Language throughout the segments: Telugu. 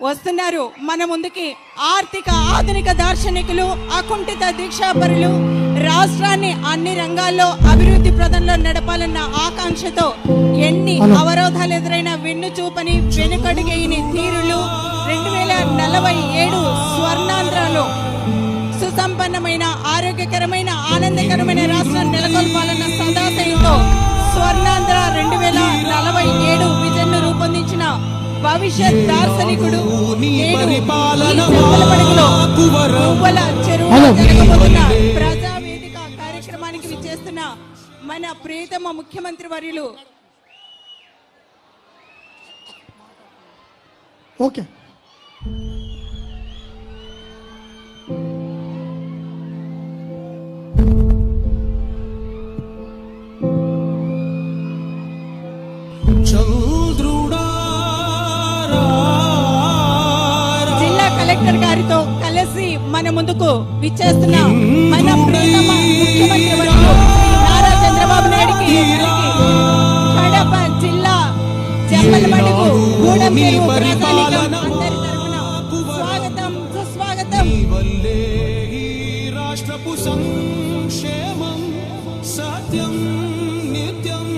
వస్తున్నారు మన ముందుకి ఆర్థిక ఆధునిక దార్శనికులు, అకుంఠిత దీక్షాపరులు, రాష్ట్రాన్ని అన్ని రంగాల్లో అభివృద్ధి ప్రదంలో నడపాలన్న ఆకాంక్షతో ఎన్ని అవరోధాలు ఎదురైనా వెన్ను చూపని వెనుకడుగేయని ధీరులు 2047 స్వర్ణాంధ్రలో సుసంపన్నమైన, ఆరోగ్యకరమైన, ఆనందకరమైన రాష్ట్రాన్ని నెలకొల్పాలన్న సదాశయంతో స్వర్ణాంధ్ర 2047 విజన్ ను రూపొందించిన భవిష్యత్ దార్శనికుడు ప్రజావేదిక కార్యక్రమానికి విచ్చేస్తున్న మన ప్రియతమ ముఖ్యమంత్రి వర్యులు. ఓకే, కలెక్టర్ గారితో కలిసి మన ముందుకు విచ్చేస్తున్న మన ప్రియతమ ముఖ్యమంత్రి వర్యులు నారా చంద్రబాబు నాయుడుకి కడప జిల్లా జమ్మలమడుగు గూడెం చెరువు ప్రజానీకం అందరి తరపున స్వాగతం, సుస్వాగతం. రాష్ట్రపు సంక్షేమం సత్యం నిత్యం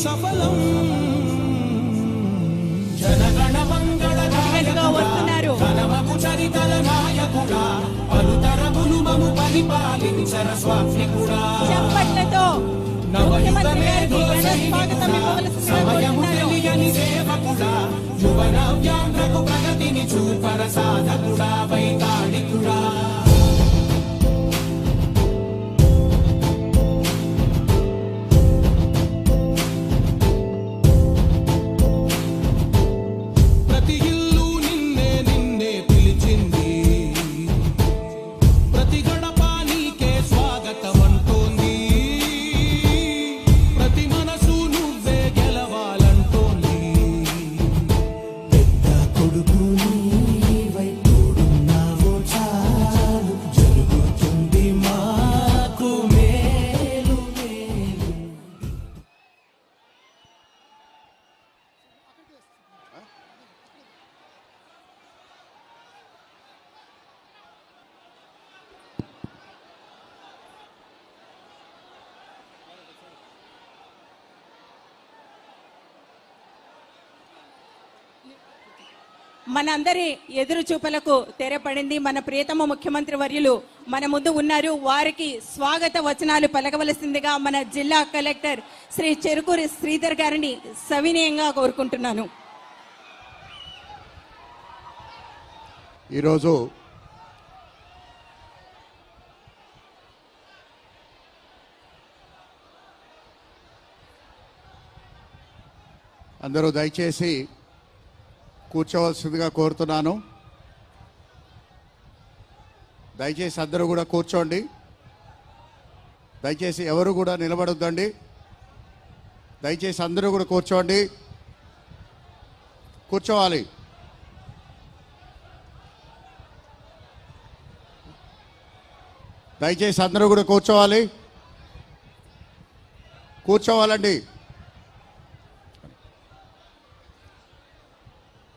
సఫలం జనగణ మంగళ వస్తున్నారు. చరితల నాయకుడా పలుతరములు మము పరిపాలించర స్వామికుడా చప్పట్లతో ముఖ్యమంత్రి గారికి స్వాగతం సమయము తెలియని సేవకుడా యువన వ్యాంధ్రకు ప్రగతిని చూపర సాధకుడా వైతాళికుడా మనందరి ఎదురు చూపులకు తెరపడింది. మన ప్రియతమ ముఖ్యమంత్రి వర్యులు మన ముందు ఉన్నారు. వారికి స్వాగత వచనాలు పలకవలసిందిగా మన జిల్లా కలెక్టర్ శ్రీ చెరుకూరి శ్రీధర్ గారిని సవినయంగా కోరుకుంటున్నాను. ఈరోజు అందరూ దయచేసి కూర్చోవలసిందిగా కోరుతున్నాను. దయచేసి అందరూ కూడా కూర్చోండి. దయచేసి ఎవరు కూడా నిలబడొద్దండి. దయచేసి అందరూ కూడా కూర్చోండి, కూర్చోవాలి. దయచేసి అందరూ కూడా కూర్చోవాలి, కూర్చోవాలండి.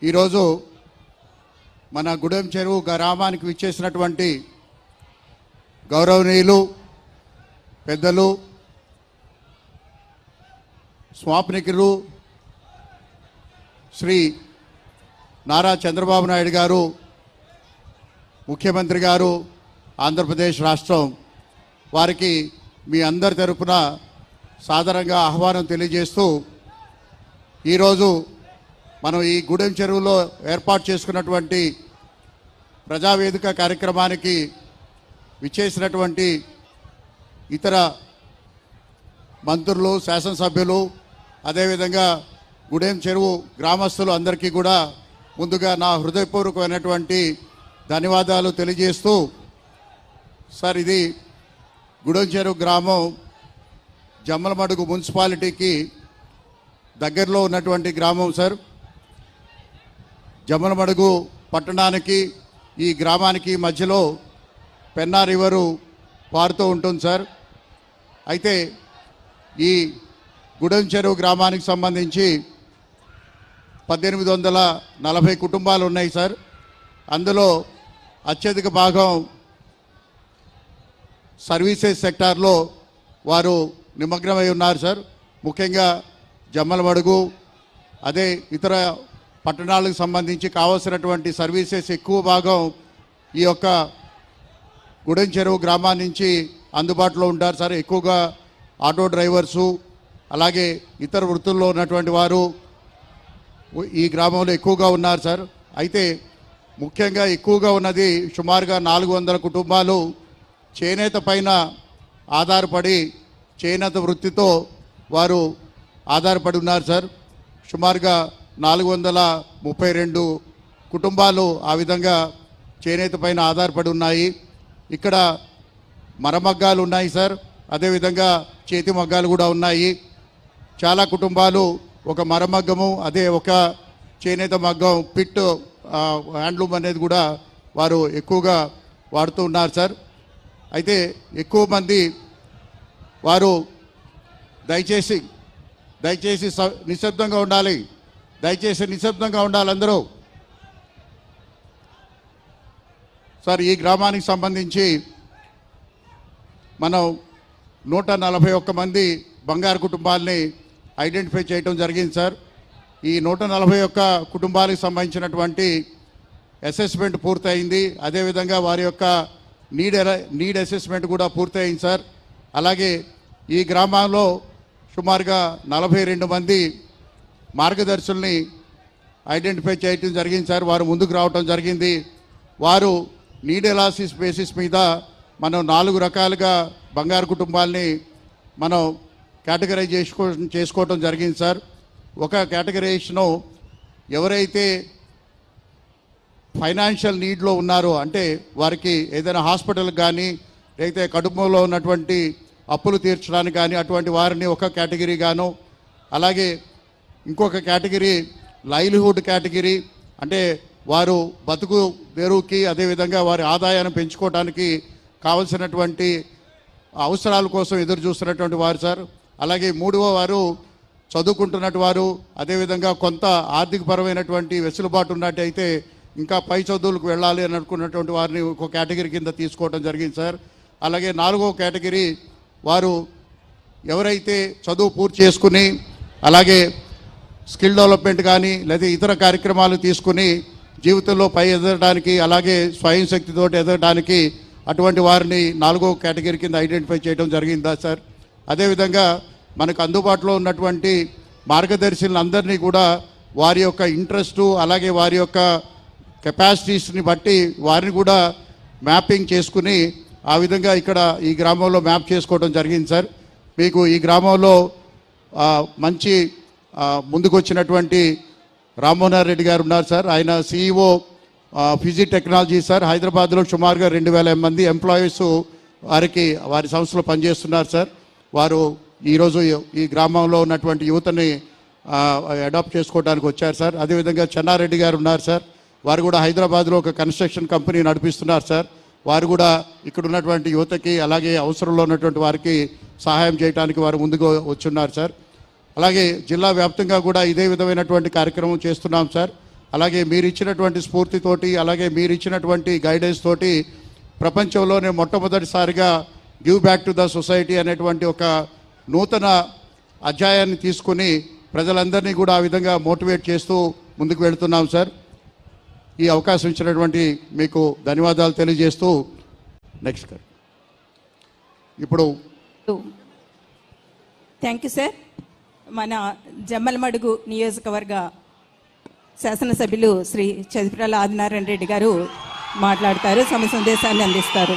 ఈరోజు మన గూడెం చెరువు గ్రామానికి విచ్చేసినటువంటి గౌరవనీయులు పెద్దలు, స్వాప్నికులు శ్రీ నారా చంద్రబాబు నాయుడు గారు, ముఖ్యమంత్రి గారు, ఆంధ్రప్రదేశ్ రాష్ట్రం వారికి మీ అందరి తరపున సాదరంగా ఆహ్వానం తెలియజేస్తూ ఈరోజు మనం ఈ గూడెం చెరువులో ఏర్పాటు చేసుకున్నటువంటి ప్రజావేదిక కార్యక్రమానికి విచ్చేసినటువంటి ఇతర మంత్రులు, శాసనసభ్యులు, అదేవిధంగా గూడెం చెరువు గ్రామస్తులు అందరికీ కూడా ముందుగా నా హృదయపూర్వకమైనటువంటి ధన్యవాదాలు తెలియజేస్తూ, సార్ ఇది గూడెం చెరువు గ్రామం జమ్మలమడుగు మున్సిపాలిటీకి దగ్గరలో ఉన్నటువంటి గ్రామం సార్. జమ్మలమడుగు పట్టణానికి ఈ గ్రామానికి మధ్యలో పెన్నా రివరు పారుతూ ఉంటుంది సార్. అయితే ఈ గూడెం చెరువు గ్రామానికి సంబంధించి 1840 కుటుంబాలు ఉన్నాయి సార్. అందులో అత్యధిక భాగం సర్వీసెస్ సెక్టార్లో వారు నిమగ్నమై ఉన్నారు సార్. ముఖ్యంగా జమ్మలమడుగు అదే ఇతర పట్టణాలకు సంబంధించి కావాల్సినటువంటి సర్వీసెస్ ఎక్కువ భాగం ఈ యొక్క గుడెం చెరువు గ్రామం నుంచి అందుబాటులో ఉంటారు సార్. ఎక్కువగా ఆటో డ్రైవర్సు అలాగే ఇతర వృత్తుల్లో ఉన్నటువంటి వారు ఈ గ్రామంలో ఎక్కువగా ఉన్నారు సార్. అయితే ముఖ్యంగా ఎక్కువగా ఉన్నది సుమారుగా 400 కుటుంబాలు చేనేత పైన ఆధారపడి చేనేత వృత్తితో వారు ఆధారపడి ఉన్నారు సార్. సుమారుగా 432 కుటుంబాలు ఆ విధంగా చేనేత పైన ఆధారపడి ఉన్నాయి. ఇక్కడ మరమగ్గాలు ఉన్నాయి సార్, అదేవిధంగా చేతి మగ్గాలు కూడా ఉన్నాయి. చాలా కుటుంబాలు ఒక మరమగ్గము అదే ఒక చేనేత మగ్గం పిట్ హ్యాండ్లూమ్ అనేది కూడా వారు ఎక్కువగా వాడుతూ ఉన్నారు సార్. అయితే ఎక్కువ మంది వారు దయచేసి నిశ్శబ్దంగా ఉండాలి. దయచేసి నిశ్శబ్దంగా ఉండాలి అందరూ. సార్ ఈ గ్రామానికి సంబంధించి మనం 141 మంది బంగారు కుటుంబాలని ఐడెంటిఫై చేయడం జరిగింది సార్. ఈ 141 కుటుంబాలకు సంబంధించినటువంటి అసెస్మెంట్ పూర్తయింది. అదేవిధంగా వారి యొక్క నీడ్ అసెస్మెంట్ కూడా పూర్తయింది సార్. అలాగే ఈ గ్రామంలో సుమారుగా 42 మంది మార్గదర్శుల్ని ఐడెంటిఫై చేయడం జరిగింది సార్. వారు ముందుకు రావటం జరిగింది. వారు నీడ్ ఎనాలిసిస్ బేసిస్ మీద మనం 4 రకాలుగా బంగారు కుటుంబాలని మనం కేటగరైజ్ చేసుకోవటం జరిగింది సార్. ఒక కేటగరైజేషను ఎవరైతే ఫైనాన్షియల్ నీడ్లో ఉన్నారో అంటే వారికి ఏదైనా హాస్పిటల్కి కానీ లేకపోతే కడుపులో ఉన్నటువంటి అప్పులు తీర్చడానికి కానీ అటువంటి వారిని ఒక కేటగిరీ గాను, అలాగే ఇంకొక కేటగిరీ లైవ్లీహుడ్ కేటగిరీ అంటే వారు బతుకు తెరువుకి అదేవిధంగా వారి ఆదాయాన్ని పెంచుకోవడానికి కావలసినటువంటి అవసరాల కోసం ఎదురు చూస్తున్నటువంటి వారు సార్. అలాగే 3వ వారు చదువుకుంటున్నట్టు వారు, అదేవిధంగా కొంత ఆర్థికపరమైనటువంటి వెసులుబాటు ఉన్నట్టయితే ఇంకా పై చదువులకు వెళ్ళాలి అని అనుకున్నటువంటి వారిని ఒక కేటగిరీ కింద తీసుకోవడం జరిగింది సార్. అలాగే 4వ కేటగిరీ వారు ఎవరైతే చదువు పూర్తి చేసుకుని అలాగే స్కిల్ డెవలప్మెంట్ కానీ లేదా ఇతర కార్యక్రమాలు తీసుకుని జీవితంలో పై ఎదగడానికి అలాగే స్వయం శక్తితోటి ఎదగడానికి అటువంటి వారిని 4వ కేటగిరీ కింద ఐడెంటిఫై చేయడం జరిగిందా సార్. అదేవిధంగా మనకు అందుబాటులో ఉన్నటువంటి మార్గదర్శులను అందరినీ కూడా వారి యొక్క ఇంట్రెస్టు అలాగే వారి యొక్క కెపాసిటీస్ని బట్టి వారిని కూడా మ్యాపింగ్ చేసుకుని ఆ విధంగా ఇక్కడ ఈ గ్రామంలో మ్యాప్ చేసుకోవడం జరిగింది సార్. మీకు ఈ గ్రామంలో మంచి ముందుకు వచ్చినటువంటి రామ్మోహన్ రెడ్డి గారు ఉన్నారు సార్. ఆయన CEO ఫిజీ టెక్నాలజీ సార్. హైదరాబాద్లో సుమారుగా 2000 మంది ఎంప్లాయీస్ వారి సంస్థలో పనిచేస్తున్నారు సార్. వారు ఈరోజు ఈ గ్రామంలో ఉన్నటువంటి యువతని అడాప్ట్ చేసుకోవడానికి వచ్చారు సార్. అదేవిధంగా చెన్నారెడ్డి గారు ఉన్నారు సార్. వారు కూడా హైదరాబాద్లో ఒక కన్స్ట్రక్షన్ కంపెనీ నడిపిస్తున్నారు సార్. వారు కూడా ఇక్కడ ఉన్నటువంటి యువతకి అలాగే అవసరంలో ఉన్నటువంటి వారికి సహాయం చేయడానికి వారు ముందుకు వచ్చున్నారు సార్. అలాగే జిల్లా వ్యాప్తంగా కూడా ఇదే విధమైనటువంటి కార్యక్రమం చేస్తున్నాం సార్. అలాగే మీరు ఇచ్చినటువంటి స్ఫూర్తితోటి అలాగే మీరు ఇచ్చినటువంటి గైడెన్స్ తోటి ప్రపంచంలోనే మొట్టమొదటిసారిగా give back to the society అనేటువంటి ఒక నూతన అధ్యాయాన్ని తీసుకుని ప్రజలందరినీ కూడా ఆ విధంగా మోటివేట్ చేస్తూ ముందుకు వెళుతున్నాం సార్. ఈ అవకాశం ఇచ్చినటువంటి మీకు ధన్యవాదాలు తెలియజేస్తూ నెక్స్ట్ ఇప్పుడు థ్యాంక్ యూ సార్. మన జమ్మలమడుగు నియోజకవర్గ శాసనసభ్యులు శ్రీ చదిపిరాల ఆదినారాయణ రెడ్డి గారు మాట్లాడతారు, సమ సందేశాన్ని అందిస్తారు.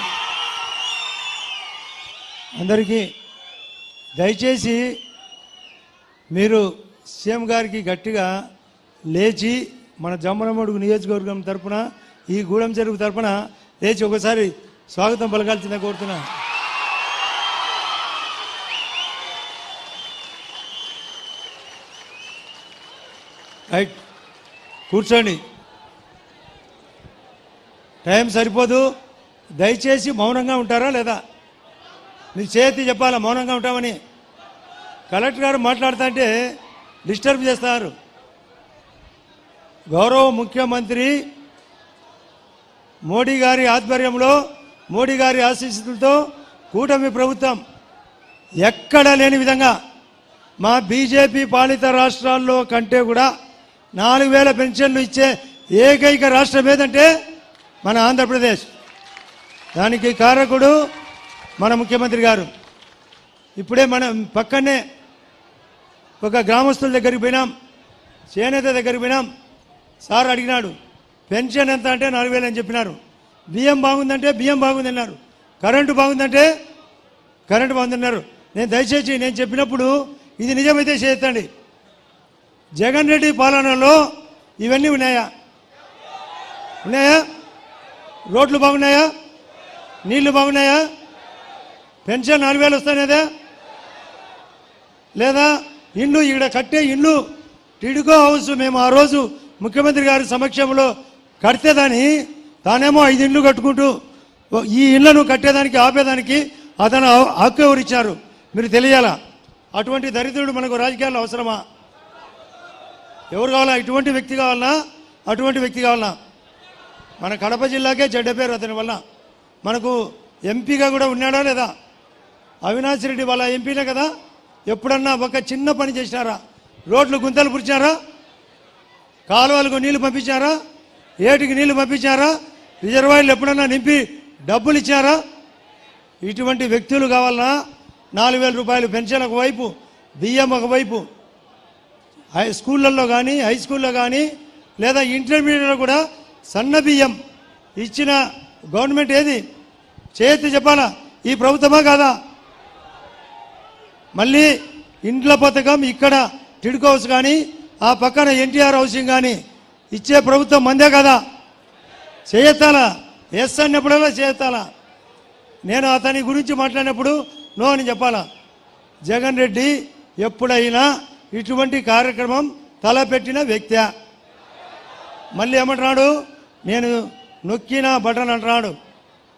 అందరికీ దయచేసి మీరు సీఎం గారికి గట్టిగా లేచి మన జమ్మలమడుగు నియోజకవర్గం తరపున ఈ గూడెం చెరువు తరపున లేచి ఒకసారి స్వాగతం పలకాల్సిందే కోరుతున్నా. రైట్, కూర్చోండి. టైం సరిపోదు, దయచేసి మౌనంగా ఉంటారా లేదా? నీ చేతి చెప్పాలా మౌనంగా ఉంటామని. కలెక్టర్ గారు మాట్లాడుతుంటే డిస్టర్బ్ చేస్తారు. గౌరవ ముఖ్యమంత్రి మోడీ గారి ఆధ్వర్యంలో, మోడీ గారి ఆశీస్సులతో కూటమి ప్రభుత్వం ఎక్కడ లేని విధంగా మా బీజేపీ పాలిత రాష్ట్రాల్లో కంటే కూడా 4,000 పెన్షన్లు ఇచ్చే ఏకైక రాష్ట్రం ఏదంటే మన ఆంధ్రప్రదేశ్. దానికి కారకుడు మన ముఖ్యమంత్రి గారు. ఇప్పుడే మనం పక్కనే ఒక గ్రామస్తుల దగ్గరికి పోయినాం, చేనేత దగ్గరికి పోయినాం. సార్ అడిగినాడు, పెన్షన్ ఎంత అంటే 4,000 అని చెప్పినారు. బియ్యం బాగుందంటే బియ్యం బాగుందన్నారు. కరెంటు బాగుందంటే కరెంటు బాగుందన్నారు. దయచేసి నేను చెప్పినప్పుడు ఇది నిజమైతే చేయొద్దండి. జగన్ రెడ్డి పాలనలో ఇవన్నీ ఉన్నాయా? ఉన్నాయా? రోడ్లు బాగున్నాయా? నీళ్లు బాగున్నాయా? పెన్షన్ 4,000 వస్తానేదా లేదా? ఇల్లు ఇక్కడ కట్టే ఇల్లు టిడ్కో హౌస్ మేము ఆ రోజు ముఖ్యమంత్రి గారి సమక్షంలో కడితేదాన్ని తానేమో 5 ఇండ్లు కట్టుకుంటూ ఈ ఇళ్లను కట్టేదానికి ఆపేదానికి అతను హక్కు ఎవరిచ్చారు మీరు తెలియాలా? అటువంటి దరిద్రుడు మనకు రాజకీయాల్లో అవసరమా? ఎవరు కావాలా? ఇటువంటి వ్యక్తి కావాలన్నా? అటువంటి వ్యక్తి కావాలన్నా? మన కడప జిల్లాకే చెడ్డ పేరు అతని వల్ల. మనకు ఎంపీగా కూడా ఉన్నాడా లేదా? అవినాష్ రెడ్డి వాళ్ళ ఎంపీనే కదా. ఎప్పుడన్నా ఒక చిన్న పని చేసినారా? రోడ్లు గుంతలు పురిచారా? కాలువలకు నీళ్లు పంపించారా? ఏటికి నీళ్లు పంపించారా? రిజర్వాయర్లు ఎప్పుడన్నా నింపి డబ్బులు ఇచ్చారా? ఇటువంటి వ్యక్తులు కావాలన్నా? 4,000 రూపాయలు పెన్షన్ ఒకవైపు, బియ్యం ఒకవైపు, స్కూళ్ళల్లో కానీ హై స్కూల్లో కానీ లేదా ఇంటర్మీడియట్లో కూడా సన్న బియ్యం ఇచ్చిన గవర్నమెంట్ ఏది? చేతి చెప్పాలా? ఈ ప్రభుత్వమా కాదా? మళ్ళీ ఇండ్ల పథకం ఇక్కడ టిడ్కో హౌస్ కానీ ఆ పక్కన ఎన్టీఆర్ హౌసింగ్ కానీ ఇచ్చే ప్రభుత్వం మందే కదా? చేయెత్తాలా? ఎస్ అన్నప్పుడల్లా చేయెత్తాలా? నేను అతని గురించి మాట్లాడినప్పుడు నో అని చెప్పాలా? జగన్ రెడ్డి ఎప్పుడైనా ఇటువంటి కార్యక్రమం తలపెట్టిన వ్యక్తి. మళ్ళీ ఏమంటున్నాడు? నేను నొక్కిన బటన్ అంటున్నాడు.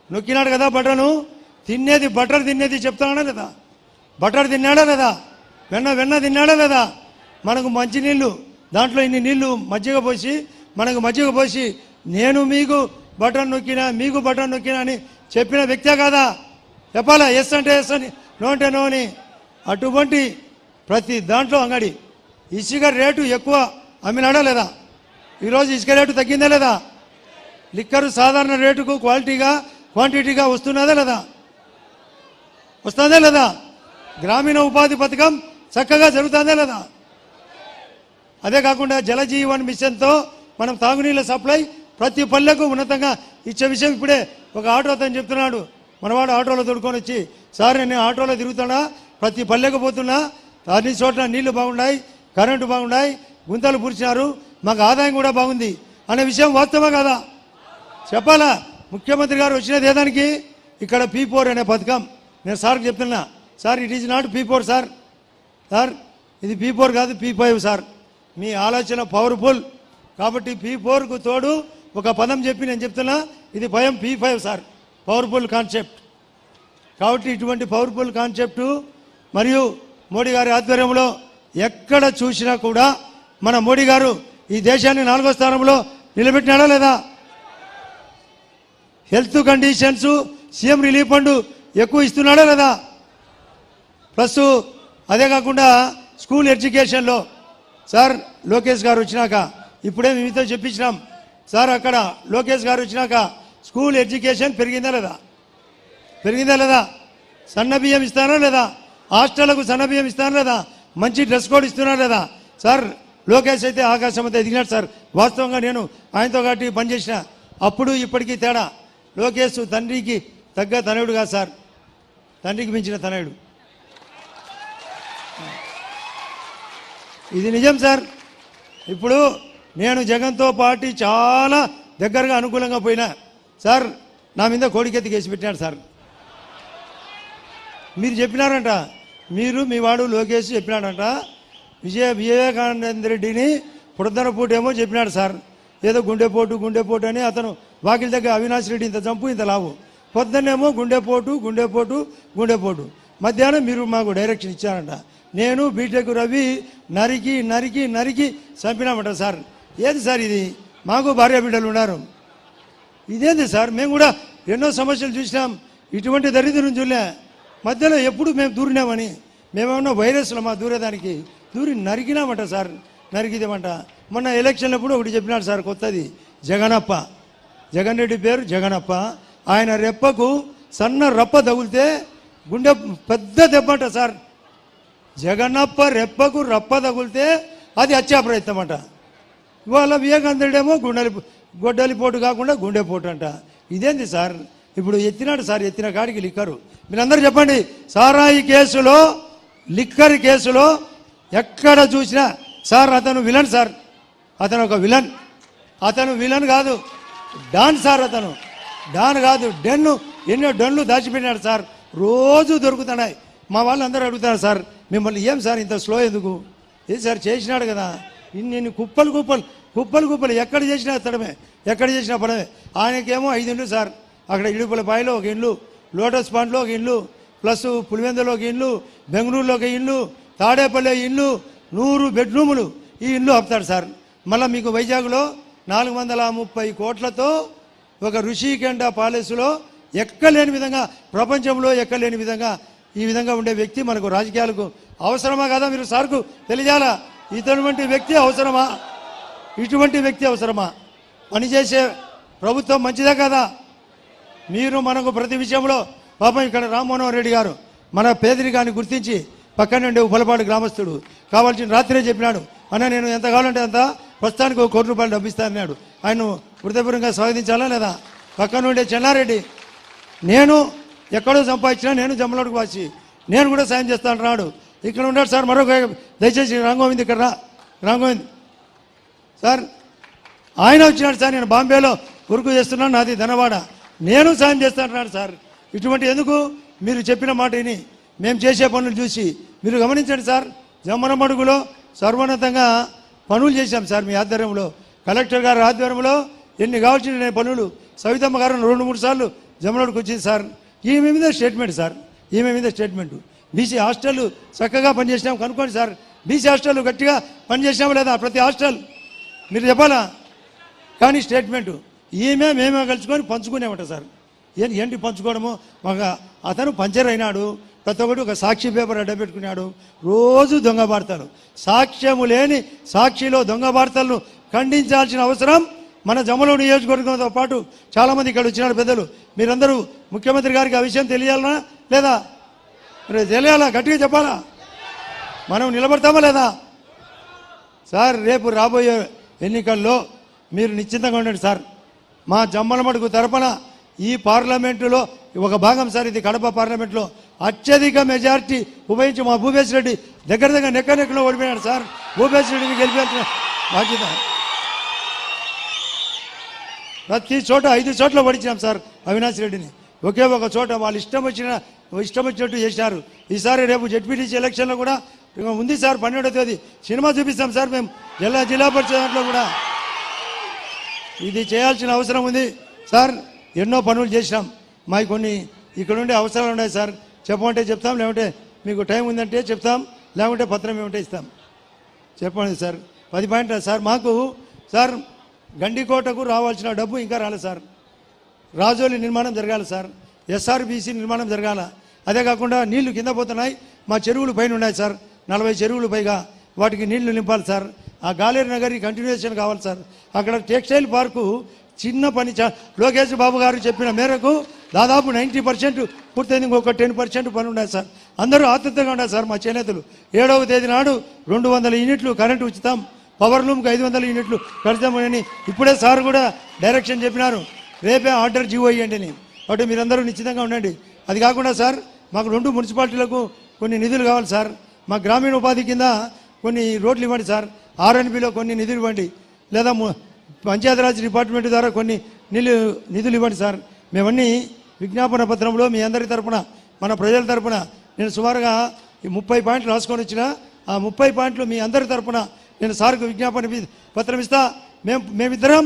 నొక్కినాడు కదా బటను. తినేది బటర్ తినేది చెప్తాడా లేదా? బటర్ తిన్నాడా లేదా? వెన్న తిన్నాడా లేదా? మనకు మంచినీళ్ళు దాంట్లో ఇన్ని నీళ్లు మజ్జిగ పోసి మనకు మజ్జిగ పోసి నేను మీకు బటన్ నొక్కినా మీకు బటన్ నొక్కినా అని చెప్పిన వ్యక్తే కాదా? చెప్పాలా? ఎస్ అంటే ఎస్ అని, నో అంటే నో అని. అటువంటి ప్రతి దాంట్లో అంగడి ఇసుక రేటు ఎక్కువ అమ్మినాడా లేదా? ఈరోజు ఇసుక రేటు తగ్గిందా లేదా? లిక్కరు సాధారణ రేటుకు క్వాలిటీగా క్వాంటిటీగా వస్తున్నదా లేదా? వస్తుందా లేదా? గ్రామీణ ఉపాధి పథకం చక్కగా జరుగుతుందా లేదా? అదే కాకుండా జలజీవన్ మిషన్తో మనం తాగునీళ్ళ సప్లై ప్రతి పల్లెకు ఉన్నతంగా ఇచ్చే విషయం ఇప్పుడే ఒక ఆటో అతను చెప్తున్నాడు. మనవాడు ఆటోలో తోడుకొని వచ్చి, సార్ నేను ఆటోలో తిరుగుతున్నా, ప్రతి పల్లెకు పోతున్నా, అన్ని చోట్ల నీళ్లు బాగున్నాయి, కరెంటు బాగున్నాయి, గుంతలు పూడ్చినారు, మాకు ఆదాయం కూడా బాగుంది అనే విషయం వాస్తవమా కాదా? చెప్పాలా? ముఖ్యమంత్రి గారు వచ్చినది ఏదానికి? ఇక్కడ P4 అనే పథకం. నేను సార్కి చెప్తున్నా, sir it is not P4 sir. Sir ఇది P4 కాదు, P5 సార్. మీ ఆలోచన పవర్ఫుల్ కాబట్టి P4కు తోడు ఒక పదం చెప్పి నేను చెప్తున్నా, ఇది భయం P5 సార్. Powerful concept. కాబట్టి ఇటువంటి పవర్ఫుల్ కాన్సెప్టు మరియు మోడీ గారి ఆధ్వర్యంలో ఎక్కడ చూసినా కూడా మన మోడీ గారు ఈ దేశాన్ని 4వ స్థానంలో నిలబెట్టినాడా లేదా? Health conditions CM relief fund ఎక్కువ ఇస్తున్నాడా లేదా? ప్లస్ అదే కాకుండా స్కూల్ ఎడ్యుకేషన్లో సార్ లోకేష్ గారు వచ్చినాక ఇప్పుడే మీతో చెప్పించినాం సార్, అక్కడ లోకేష్ గారు వచ్చినాక స్కూల్ ఎడ్యుకేషన్ పెరిగిందా లేదా? పెరిగిందా లేదా? సన్న బియ్యం ఇస్తారా లేదా? హాస్టళ్లకు సన్న బియ్యం ఇస్తారా లేదా? మంచి డ్రెస్ కోడ్ ఇస్తున్నారా లేదా? సార్ లోకేష్ అయితే ఆకాశం అంతా ఎదిగినాడు సార్. వాస్తవంగా నేను ఆయనతో కాబట్టి పనిచేసిన, అప్పుడు ఇప్పటికీ తేడా. లోకేష్ తండ్రికి తగ్గ తనయుడు కాదు సార్, తండ్రికి మించిన తనయుడు. ఇది నిజం సార్. ఇప్పుడు నేను జగన్తో పార్టీ చాలా దగ్గరగా అనుకూలంగా పోయినా సార్, నా మీద కోడికెత్తి కేసు పెట్టాడు సార్. మీరు చెప్పినారంట, మీరు మీ వాడు లోకేష్ చెప్పినాడంట వివేకానంద రెడ్డిని పుడతనపూట ఏమో చెప్పినాడు సార్, ఏదో గుండెపోటు అని అతను వాకిలి దగ్గర అవినాష్ రెడ్డి ఇంత చంపు ఇంత లావు, పొద్దున్నేమో గుండెపోటు, మధ్యాహ్నం మీరు మాకు డైరెక్షన్ ఇచ్చారంట. నేను బీటెక్ రవి నరికి చంపినామంట సార్. ఏది సార్ ఇది? మాకు భార్య బిడ్డలు ఉన్నారు. ఇదేంది సార్? మేము కూడా ఎన్నో సమస్యలు చూసినాం, ఇటువంటి దరిద్రం చూడలే. మధ్యలో ఎప్పుడు మేము దూరినామని, మేమేమన్నా వైరస్లో మా దూరేదానికి దూరి నరికినామంట సార్, నరికిదేమంట. మొన్న ఎలక్షన్లప్పుడు ఒకటి చెప్పినాడు సార్, కొత్తది, జగనప్ప. జగన్ రెడ్డి పేరు జగనప్ప. ఆయన రెప్పకు సన్న రప్ప తగిలితే గుండె పెద్ద దెబ్బంట సార్. జగనప్ప రెప్పకు రప్ప తగిలితే అది హత్యాప్రయత్నం అంట. ఇవాళ వివేకానందుడేమో గొడ్డలిపోటు కాకుండా గుండెపోటు అంట. ఇదేంది సార్? ఇప్పుడు ఎత్తినాడు సార్, ఎత్తిన కాడికి లిక్కరు. మీరందరూ చెప్పండి, సారాయి కేసులో, లిక్కర్ కేసులో ఎక్కడ చూసినా సార్ అతను విలన్ సార్, అతను ఒక విలన్. అతను విలన్ కాదు, డాన్ సార్. అతను డాన్ కాదు, డెన్ను. ఎన్నో డన్లు దాచిపెట్టినాడు సార్, రోజు దొరుకుతున్నాయి. మా వాళ్ళు అందరూ అడుగుతారు సార్, మిమ్మల్ని ఏం సార్ ఇంత స్లో ఎందుకు? ఏది సార్ చేసినాడు కదా, ఇన్ని కుప్పలు కుప్పలు కుప్పలు కుప్పలు, ఎక్కడ చేసినా తడమే, ఎక్కడ చేసినా పడమే. ఆయనకేమో 5 ఇండ్లు సార్, అక్కడ ఇడుపులపాయలో ఒక ఇల్లు, లోటస్ పాండ్లో ఒక ఇల్లు, ప్లస్ పులివెందులో ఒక ఇల్లు, బెంగళూరులో ఒక ఇల్లు, తాడేపల్లి ఇల్లు, 100 బెడ్రూములు ఈ ఇల్లు ఆపుతాడు సార్. మళ్ళీ మీకు వైజాగ్లో 430 కోట్లతో ఒక ఋషికొండ ప్యాలెస్లో ఎక్కలేని విధంగా, ప్రపంచంలో ఎక్కలేని విధంగా ఈ విధంగా ఉండే వ్యక్తి మనకు రాజకీయాలకు అవసరమా కదా? మీరు సార్కు తెలియాలా, ఇటువంటి వ్యక్తి అవసరమా? ఇటువంటి వ్యక్తి అవసరమా? పనిచేసే ప్రభుత్వం మంచిదే కదా? మీరు మనకు ప్రతి విషయంలో, పాపం ఇక్కడ రామ్మోహన్ రెడ్డి గారు మన పేదరికాన్ని గుర్తించి పక్కన ఉండే ఉప్పలపాడు గ్రామస్తుడు కావాల్సిన రాత్రే చెప్పినాడు, అన్న నేను ఎంత కావాలంటే అంత, ప్రస్తుతానికి 1 కోటి రూపాయలు డబ్బిస్తానన్నాడు. ఆయన హృదయపూర్వకంగా స్వాగతించాలా లేదా? పక్కన ఉండే చెన్నారెడ్డి, నేను ఎక్కడో సంపాదించినా నేను జమ్మలోకి వచ్చి నేను కూడా సాయం చేస్తాను రాడు. ఇక్కడ ఉన్నాడు సార్ మరొక, దయచేసి రాంగోవింద్ ఇక్కడ రా. రాంగోవింద్ సార్ ఆయన వచ్చినాడు సార్, నేను బాంబేలో వర్క్ చేస్తున్నాను, నాది ధనవాడ, నేను సాయం చేస్తాను సార్. ఇటువంటి ఎందుకు? మీరు చెప్పిన మాట విని మేము చేసే పనులు చూసి మీరు గమనించండి సార్. జమ్మనమడుగులో సర్వోన్నతంగా పనులు చేశాం సార్ మీ ఆధ్వర్యంలో, కలెక్టర్ గారి ఆధ్వర్యంలో ఎన్ని కావాల్సిన పనులు. సవితమ్మ గారు 2-3 సార్లు జమ్మనోడికి వచ్చింది సార్. ఈమె మీద స్టేట్మెంట్ సార్, ఈమె మీద స్టేట్మెంటు. బీసీ హాస్టల్ చక్కగా పనిచేసినాం కనుక్కోండి సార్. బీసీ హాస్టల్ గట్టిగా పనిచేసినామా లేదా? ప్రతి హాస్టల్ మీరు చెప్పాలా? కానీ స్టేట్మెంటు ఈమె మేమే కలుసుకొని పంచుకునేమట సార్. ఏంటి పంచుకోవడము? ఒక అతను పంచర్ అయినాడు, ప్రతి ఒక్కటి ఒక సాక్షి పేపర్ అడ్డపెట్టుకున్నాడు, రోజు దొంగ వార్తలు. సాక్ష్యము లేని సాక్షిలో దొంగ వార్తలను ఖండించాల్సిన అవసరం మన జమ్మలో నియోజకవర్గంతో పాటు చాలామంది ఇక్కడ వచ్చినాడు పెద్దలు. మీరందరూ ముఖ్యమంత్రి గారికి ఆ విషయం తెలియాలనా లేదా? మరి తెలియాలా? గట్టిగా చెప్పాలా? మనం నిలబడతామా లేదా? సార్ రేపు రాబోయే ఎన్నికల్లో మీరు నిశ్చింతంగా ఉండండి సార్. మా జమ్మలమడుగు తరపున ఈ పార్లమెంటులో ఒక భాగం సార్, ఇది కడప పార్లమెంట్లో అత్యధిక మెజార్టీ ఉపయోగించి మా భూపేశ్ రెడ్డి దగ్గర నెక్కలో ఓడిపోయాడు సార్. భూపేశ్ రెడ్డిని గెలిపించిన బాధ్యత. ప్రతి చోట 5 చోట్ల ఓడించాం సార్ అవినాష్ రెడ్డిని. ఒకే ఒక చోట వాళ్ళు ఇష్టం వచ్చినట్టు చేశారు. ఈసారి రేపు జెడ్పీటీసీ ఎలక్షన్లో కూడా ఉంది సార్, 12వ తేదీ సినిమా చూపిస్తాం సార్ మేము జిల్లా పరిషత్ దాంట్లో కూడా. ఇది చేయాల్సిన అవసరం ఉంది సార్. ఎన్నో పనులు చేసినాం, మాకు కొన్ని ఇక్కడ ఉండే అవసరాలు ఉన్నాయి సార్. చెప్పమంటే చెప్తాం, లేకుంటే మీకు టైం ఉందంటే చెప్తాం, లేకుంటే పత్రం ఏమంటే ఇస్తాం. చెప్పండి సార్. 10 పాయింట్లు సార్. మాకు సార్ గండికోటకు రావాల్సిన డబ్బు ఇంకా రాలేదు సార్. రాజోలి నిర్మాణం జరగాలి సార్, ఎస్ఆర్బీసీ నిర్మాణం జరగాల. అదే కాకుండా నీళ్లు కింద పోతున్నాయి, మా చెరువులు పైన ఉన్నాయి సార్, 40 చెరువులు పైగా, వాటికి నీళ్లు నింపాలి సార్. ఆ గాలేరు నగరి కంటిన్యూషన్ కావాలి సార్. అక్కడ టెక్స్టైల్ పార్కు చిన్న పని లోకేష్ బాబు గారు చెప్పిన మేరకు దాదాపు 90% పూర్తయింది, ఇంకొక 10% పని ఉన్నాయి సార్. అందరూ ఆతృతగా ఉన్నారు సార్ మా చేనేతలు. 7వ తేదీ నాడు 200 యూనిట్లు కరెంటు ఉచితం, పవర్ లూమ్కి 500 యూనిట్లు కడతామని ఇప్పుడే సార్ కూడా డైరెక్షన్ చెప్పినారు. రేపే ఆర్డర్ జీవో ఇవ్వండి అని. కాబట్టి మీరందరూ నిశ్చితంగా ఉండండి. అది కాకుండా సార్ మాకు 2 మున్సిపాలిటీలకు కొన్ని నిధులు కావాలి సార్. మా గ్రామీణ ఉపాధి కింద కొన్ని రోడ్లు ఇవ్వండి సార్, ఆర్ఎన్బిలో కొన్ని నిధులు ఇవ్వండి, లేదా పంచాయతీరాజ్ డిపార్ట్మెంట్ ద్వారా కొన్ని నిధులు ఇవ్వండి సార్. మేమన్నీ విజ్ఞాపన పత్రంలో మీ అందరి తరపున, మన ప్రజల తరపున నేను సుమారుగా 30 పాయింట్లు రాసుకొని వచ్చిన, ఆ 30 పాయింట్లు మీ అందరి తరపున నేను సార్కు విజ్ఞాపన పత్రం ఇస్తా. మేమిద్దరం,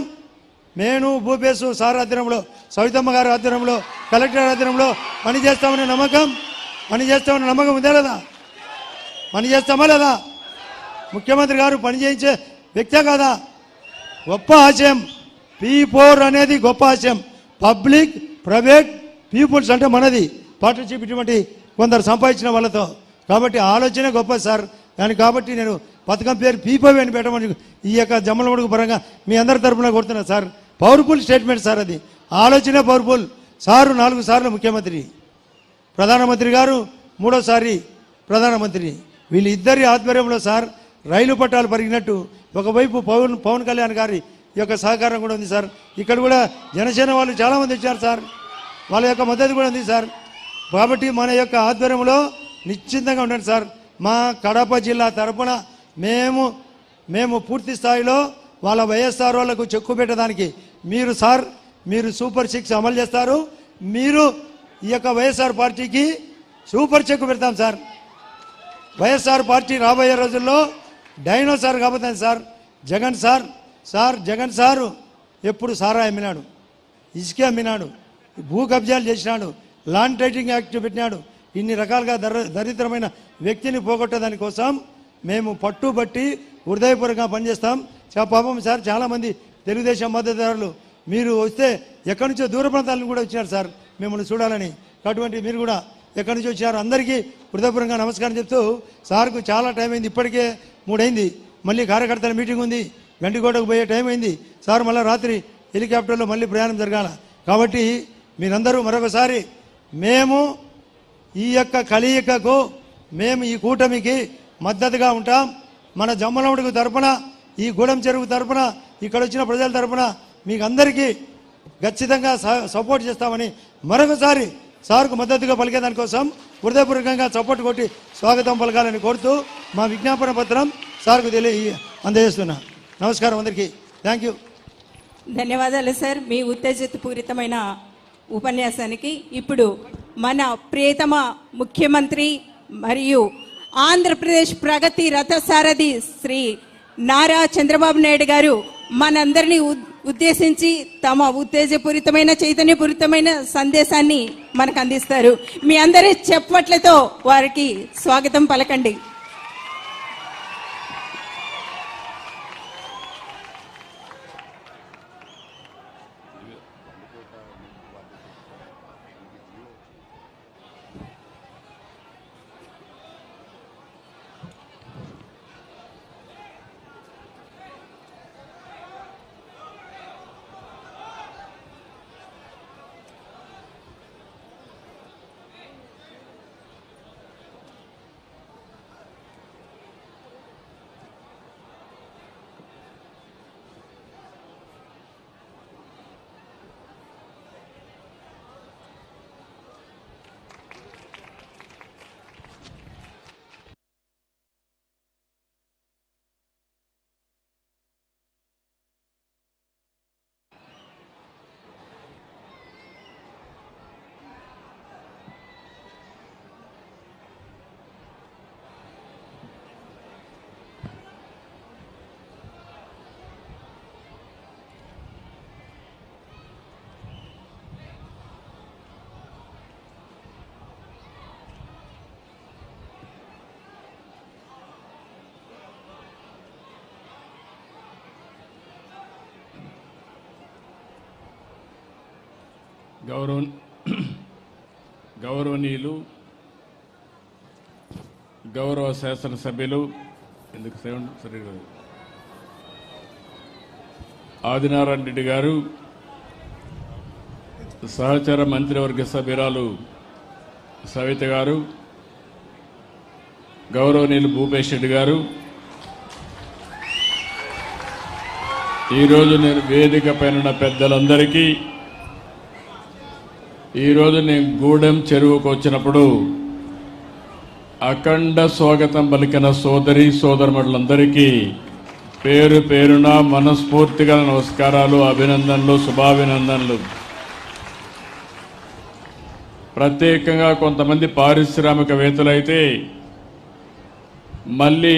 నేను భూపేశు సార్ ఆధ్వర్యంలో, సవితమ్మ గారి ఆధ్వర్యంలో, కలెక్టర్ ఆధ్వర్యంలో పని చేస్తామనే నమ్మకం ఉందే లేదా? పని చేస్తామా లేదా? ముఖ్యమంత్రి గారు పని చేయించే వ్యక్తే కాదా? గొప్ప ఆశయం. P4 అనేది గొప్ప ఆశయం. పబ్లిక్ ప్రైవేట్ పీపుల్స్ అంటే మనది పార్ట్నర్షిప్ ఇటువంటి కొందరు సంపాదించిన వాళ్ళతో. కాబట్టి ఆలోచన గొప్ప సార్. దానికి కాబట్టి నేను పథకం పేరు P5 అని పెట్టమని ఈ యొక్క జమ్మలమడుగు పరంగా మీ అందరి తరఫున కోరుతున్నా సార్. Powerful statement sir. అది ఆలోచన పవర్ఫుల్. సారు 4 సార్లు ముఖ్యమంత్రి, ప్రధానమంత్రి గారు 3వసారి ప్రధానమంత్రి. వీళ్ళిద్దరి ఆధ్వర్యంలో సార్ రైలు పట్టాలు పరిగినట్టు ఒకవైపు పవన్ కళ్యాణ్ గారి యొక్క సహకారం కూడా ఉంది సార్. ఇక్కడ కూడా జనసేన వాళ్ళు చాలామంది వచ్చారు సార్. వాళ్ళ యొక్క మద్దతు కూడా ఉంది సార్. కాబట్టి మన యొక్క ఆధ్వర్యంలో నిశ్చింతంగా ఉండండి సార్. మా కడప జిల్లా తరపున మేము పూర్తి స్థాయిలో వాళ్ళ వైఎస్ఆర్ వాళ్ళకు చెక్కు పెట్టడానికి మీరు సూపర్ 6 అమలు చేస్తారు. మీరు ఈ యొక్క వైఎస్ఆర్ పార్టీకి సూపర్ చెక్కు పెడతాం సార్. వైఎస్ఆర్ పార్టీ రాబోయే రోజుల్లో డైనోసార్ కాబోతుంది సార్. జగన్ సారు ఎప్పుడు సారా అమ్మినాడు, ఇసుక అమ్మినాడు, భూ కబ్జాలు చేసినాడు, ల్యాండ్ టైటింగ్ యాక్ట్ పెట్టినాడు. ఇన్ని రకాలుగా దరిద్రమైన వ్యక్తిని పోగొట్టేదాని కోసం మేము పట్టుబట్టి హృదయపూర్వకంగా పనిచేస్తాం. పాపం సార్ చాలామంది తెలుగుదేశం మద్దతుదారులు మీరు వస్తే ఎక్కడి నుంచో దూర ప్రాంతాలను కూడా వచ్చినారు సార్ మిమ్మల్ని చూడాలని. అటువంటి మీరు కూడా ఎక్కడి నుంచి వచ్చారు అందరికీ హృదయపూర్వకంగా నమస్కారం చెప్తూ, సార్కు చాలా టైం అయింది, ఇప్పటికే 3 అయింది. మళ్ళీ కార్యకర్తల మీటింగ్ ఉంది, గండికోటకు పోయే టైం అయింది సార్. మళ్ళీ రాత్రి హెలికాప్టర్లో మళ్ళీ ప్రయాణం జరగాల. కాబట్టి మీరందరూ మరొకసారి మేము ఈ యొక్క కలయికకు ఈ కూటమికి మద్దతుగా ఉంటాం. మన జమ్మలమడుగు తరపున, ఈ గూడెం చెరువు తరపున, ఇక్కడ వచ్చిన ప్రజల తరపున మీకు అందరికీ ఖచ్చితంగా సపోర్ట్ చేస్తామని మరొకసారి సార్కు మద్దతుగా పలికేదానికోసం హృదయపూర్వకంగా చప్పట్లు కొట్టి స్వాగతం పలకాలని కోరుతూ మా విజ్ఞాపన పత్రం సార్కు అందజేస్తున్నా. నమస్కారం అందరికీ. Thank you. ధన్యవాదాలు సార్ మీ ఉత్తేజపూరితమైన ఉపన్యాసానికి. ఇప్పుడు మన ప్రియతమ ముఖ్యమంత్రి మరియు ఆంధ్రప్రదేశ్ ప్రగతి రథసారథి శ్రీ నారా చంద్రబాబు నాయుడు గారు మనందరినీ ఉద్దేశించి తమ ఉత్తేజపూరితమైన చైతన్యపూరితమైన సందేశాన్ని మనకు అందిస్తారు. మీ అందరి చెప్పట్లతో వారికి స్వాగతం పలకండి. గౌరవనీయులు గౌరవ శాసనసభ్యులు ఆదినారాయణ రెడ్డి గారు, సహచర మంత్రివర్గ సభ్యురాలు సవిత గారు, గౌరవనీయులు భూపేష్ రెడ్డి గారు, ఈరోజు నేను వేదిక పైన పెద్దలందరికీ, ఈరోజు నేను గూడెం చెరువుకు వచ్చినప్పుడు అఖండ స్వాగతం పలికిన సోదరి సోదరులందరికీ పేరు పేరున మనస్ఫూర్తిగా నమస్కారాలు, అభినందనలు, శుభాభినందనలు. ప్రత్యేకంగా కొంతమంది పారిశ్రామికవేత్తలైతే మళ్ళీ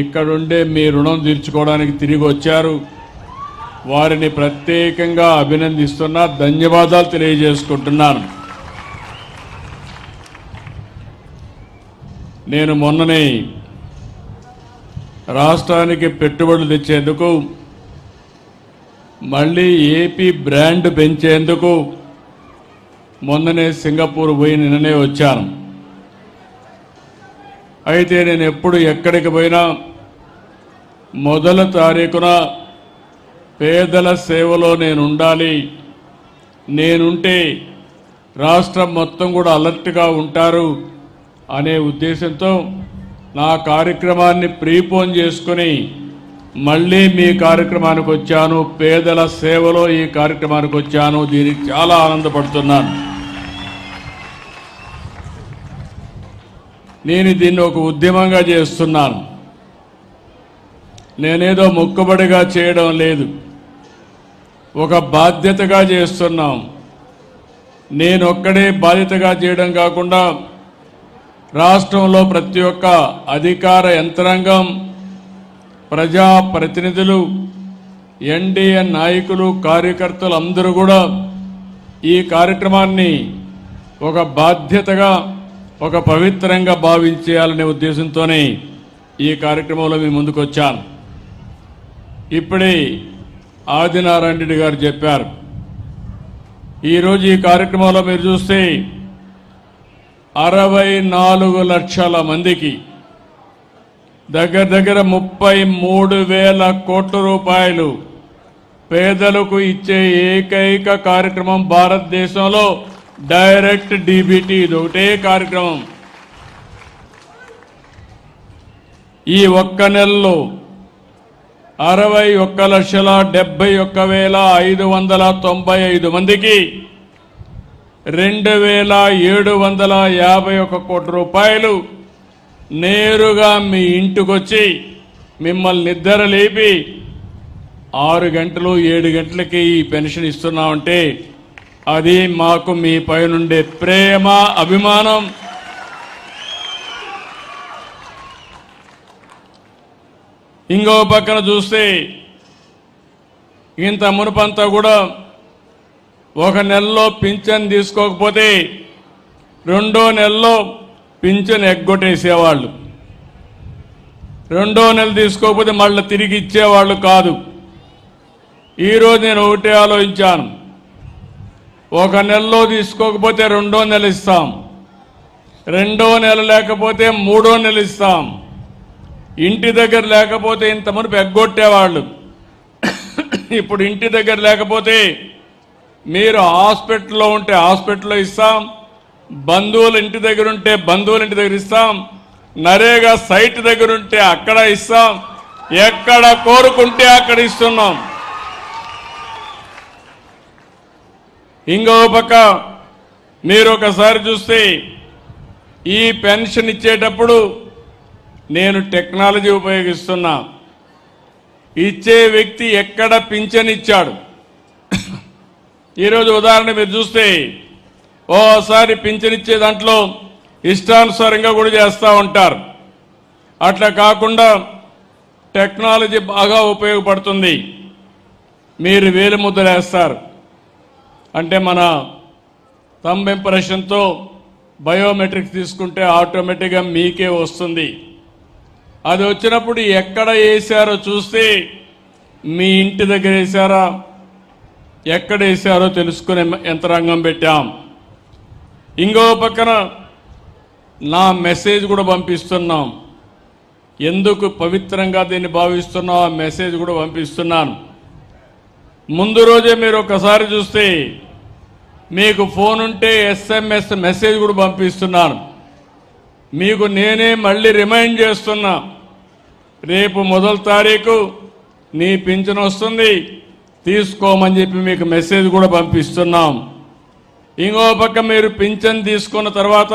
ఇక్కడుండే మీ రుణం తీర్చుకోవడానికి తిరిగి వచ్చారు. వారిని ప్రత్యేకంగా అభినందిస్తున్నా, ధన్యవాదాలు తెలియజేసుకుంటున్నాను. నేను మొన్ననే రాష్ట్రానికి పెట్టుబడులు తెచ్చేందుకు, మళ్ళీ ఏపీ బ్రాండ్ పెంచేందుకు మొన్ననే సింగపూర్ పోయి నిన్ననే వచ్చాను. అయితే నేను ఎప్పుడు ఎక్కడికి పోయినా మొదటి తారీఖున పేదల సేవలో నేను ఉండాలి, నేనుంటే రాష్ట్రం మొత్తం కూడా అలర్ట్గా ఉంటారు అనే ఉద్దేశంతో నా కార్యక్రమాన్ని ప్రీపోన్ చేసుకుని మళ్ళీ మీ కార్యక్రమానికి వచ్చాను. పేదల సేవలో ఈ కార్యక్రమానికి వచ్చాను. దీనికి చాలా ఆనందపడుతున్నాను. నేను దీన్ని ఒక ఉద్యమంగా చేస్తున్నాను. నేనేదో మొక్కుబడిగా చేయడం లేదు, ఒక బాధ్యతగా చేస్తున్నాం. నేనొక్కడే బాధ్యతగా చేయడం కాకుండా రాష్ట్రంలో ప్రతి ఒక్క అధికార యంత్రాంగం, ప్రజాప్రతినిధులు, ఎన్డీఏ నాయకులు, కార్యకర్తలు అందరూ కూడా ఈ కార్యక్రమాన్ని ఒక బాధ్యతగా, ఒక పవిత్రంగా భావించేయాలనే ఉద్దేశంతోనే ఈ కార్యక్రమంలో మీ ముందుకు వచ్చాను. ఇప్పుడే ఆదినారాయణ రెడ్డి గారు చెప్పారు. ఈరోజు ఈ కార్యక్రమంలో మీరు చూస్తే 64 లక్షల మందికి దగ్గర దగ్గర 33,000 కోట్ల రూపాయలు పేదలకు ఇచ్చే ఏకైక కార్యక్రమం భారతదేశంలో డైరెక్ట్ డీబీటీ. ఇది ఒకటే కార్యక్రమం. ఈ ఒక్క నెలలో 61,71,595 మందికి 2,751 కోట్ల రూపాయలు నేరుగా మీ ఇంటికొచ్చి మిమ్మల్ని నిద్ర లేపి 6 గంటలు 7 గంటలకి ఈ పెన్షన్ ఇస్తున్నామంటే అది మాకు మీ పైనుండే ప్రేమ, అభిమానం. ఇంకో పక్కన చూస్తే ఇంత మునుపంతా కూడా ఒక నెలలో పింఛన్ తీసుకోకపోతే 2వ నెలలో పింఛన్ ఎగ్గొట్టేసేవాళ్ళు. 2వ నెల తీసుకోకపోతే మళ్ళీ తిరిగి ఇచ్చేవాళ్ళు కాదు. ఈరోజు నేను ఒకటే ఆలోచించాను. ఒక నెలలో తీసుకోకపోతే 2వ నెల ఇస్తాం, 2వ నెల లేకపోతే 3వ నెల ఇస్తాం. ఇంటి దగ్గర లేకపోతే ఇంత మునుపు ఎగ్గొట్టేవాళ్ళు. ఇప్పుడు ఇంటి దగ్గర లేకపోతే మీరు హాస్పిటల్లో ఉంటే హాస్పిటల్లో ఇస్తాం, బంధువులు ఇంటి దగ్గర ఉంటే బంధువుల ఇంటి దగ్గర ఇస్తాం, నరేగా సైట్ దగ్గర ఉంటే అక్కడ ఇస్తాం, ఎక్కడ కోరుకుంటే అక్కడ ఇస్తున్నాం. ఇంకో పక్క మీరు ఒకసారి చూస్తే ఈ పెన్షన్ ఇచ్చేటప్పుడు నేను టెక్నాలజీ ఉపయోగిస్తున్నా. ఇచ్చే వ్యక్తి ఎక్కడ పింఛన్ ఇచ్చాడు. ఈరోజు ఉదాహరణ మీరు చూస్తే ఓసారి పింఛన్ ఇచ్చే దాంట్లో ఇష్టానుసారంగా కూడా చేస్తూ ఉంటారు. అట్లా కాకుండా టెక్నాలజీ బాగా ఉపయోగపడుతుంది. మీరు వేలు ముద్ర వేస్తారు అంటే మన థంబ్ ఇంప్రెషన్తో బయోమెట్రిక్స్ తీసుకుంటే ఆటోమేటిక్గా మీకే వస్తుంది. అది వచ్చినప్పుడు ఎక్కడ వేశారో చూస్తే మీ ఇంటి దగ్గర వేశారా, ఎక్కడ వేశారో తెలుసుకునే యంత్రాంగం పెట్టాం. ఇంకో పక్కన నా మెసేజ్ కూడా పంపిస్తున్నాం. ఎందుకు పవిత్రంగా దీన్ని భావిస్తున్నాం ఆ మెసేజ్ కూడా పంపిస్తున్నాను. ముందు రోజే మీరు ఒకసారి చూస్తే మీకు ఫోన్ ఉంటే SMS మెసేజ్ కూడా పంపిస్తున్నాను. మీకు నేనే మళ్ళీ రిమైండ్ చేస్తున్నా, రేపు 1వ తారీఖు నీ పింఛన్ వస్తుంది తీసుకోమని చెప్పి మీకు మెసేజ్ కూడా పంపిస్తున్నాం. ఇంకో పక్క మీరు పింఛన్ తీసుకున్న తర్వాత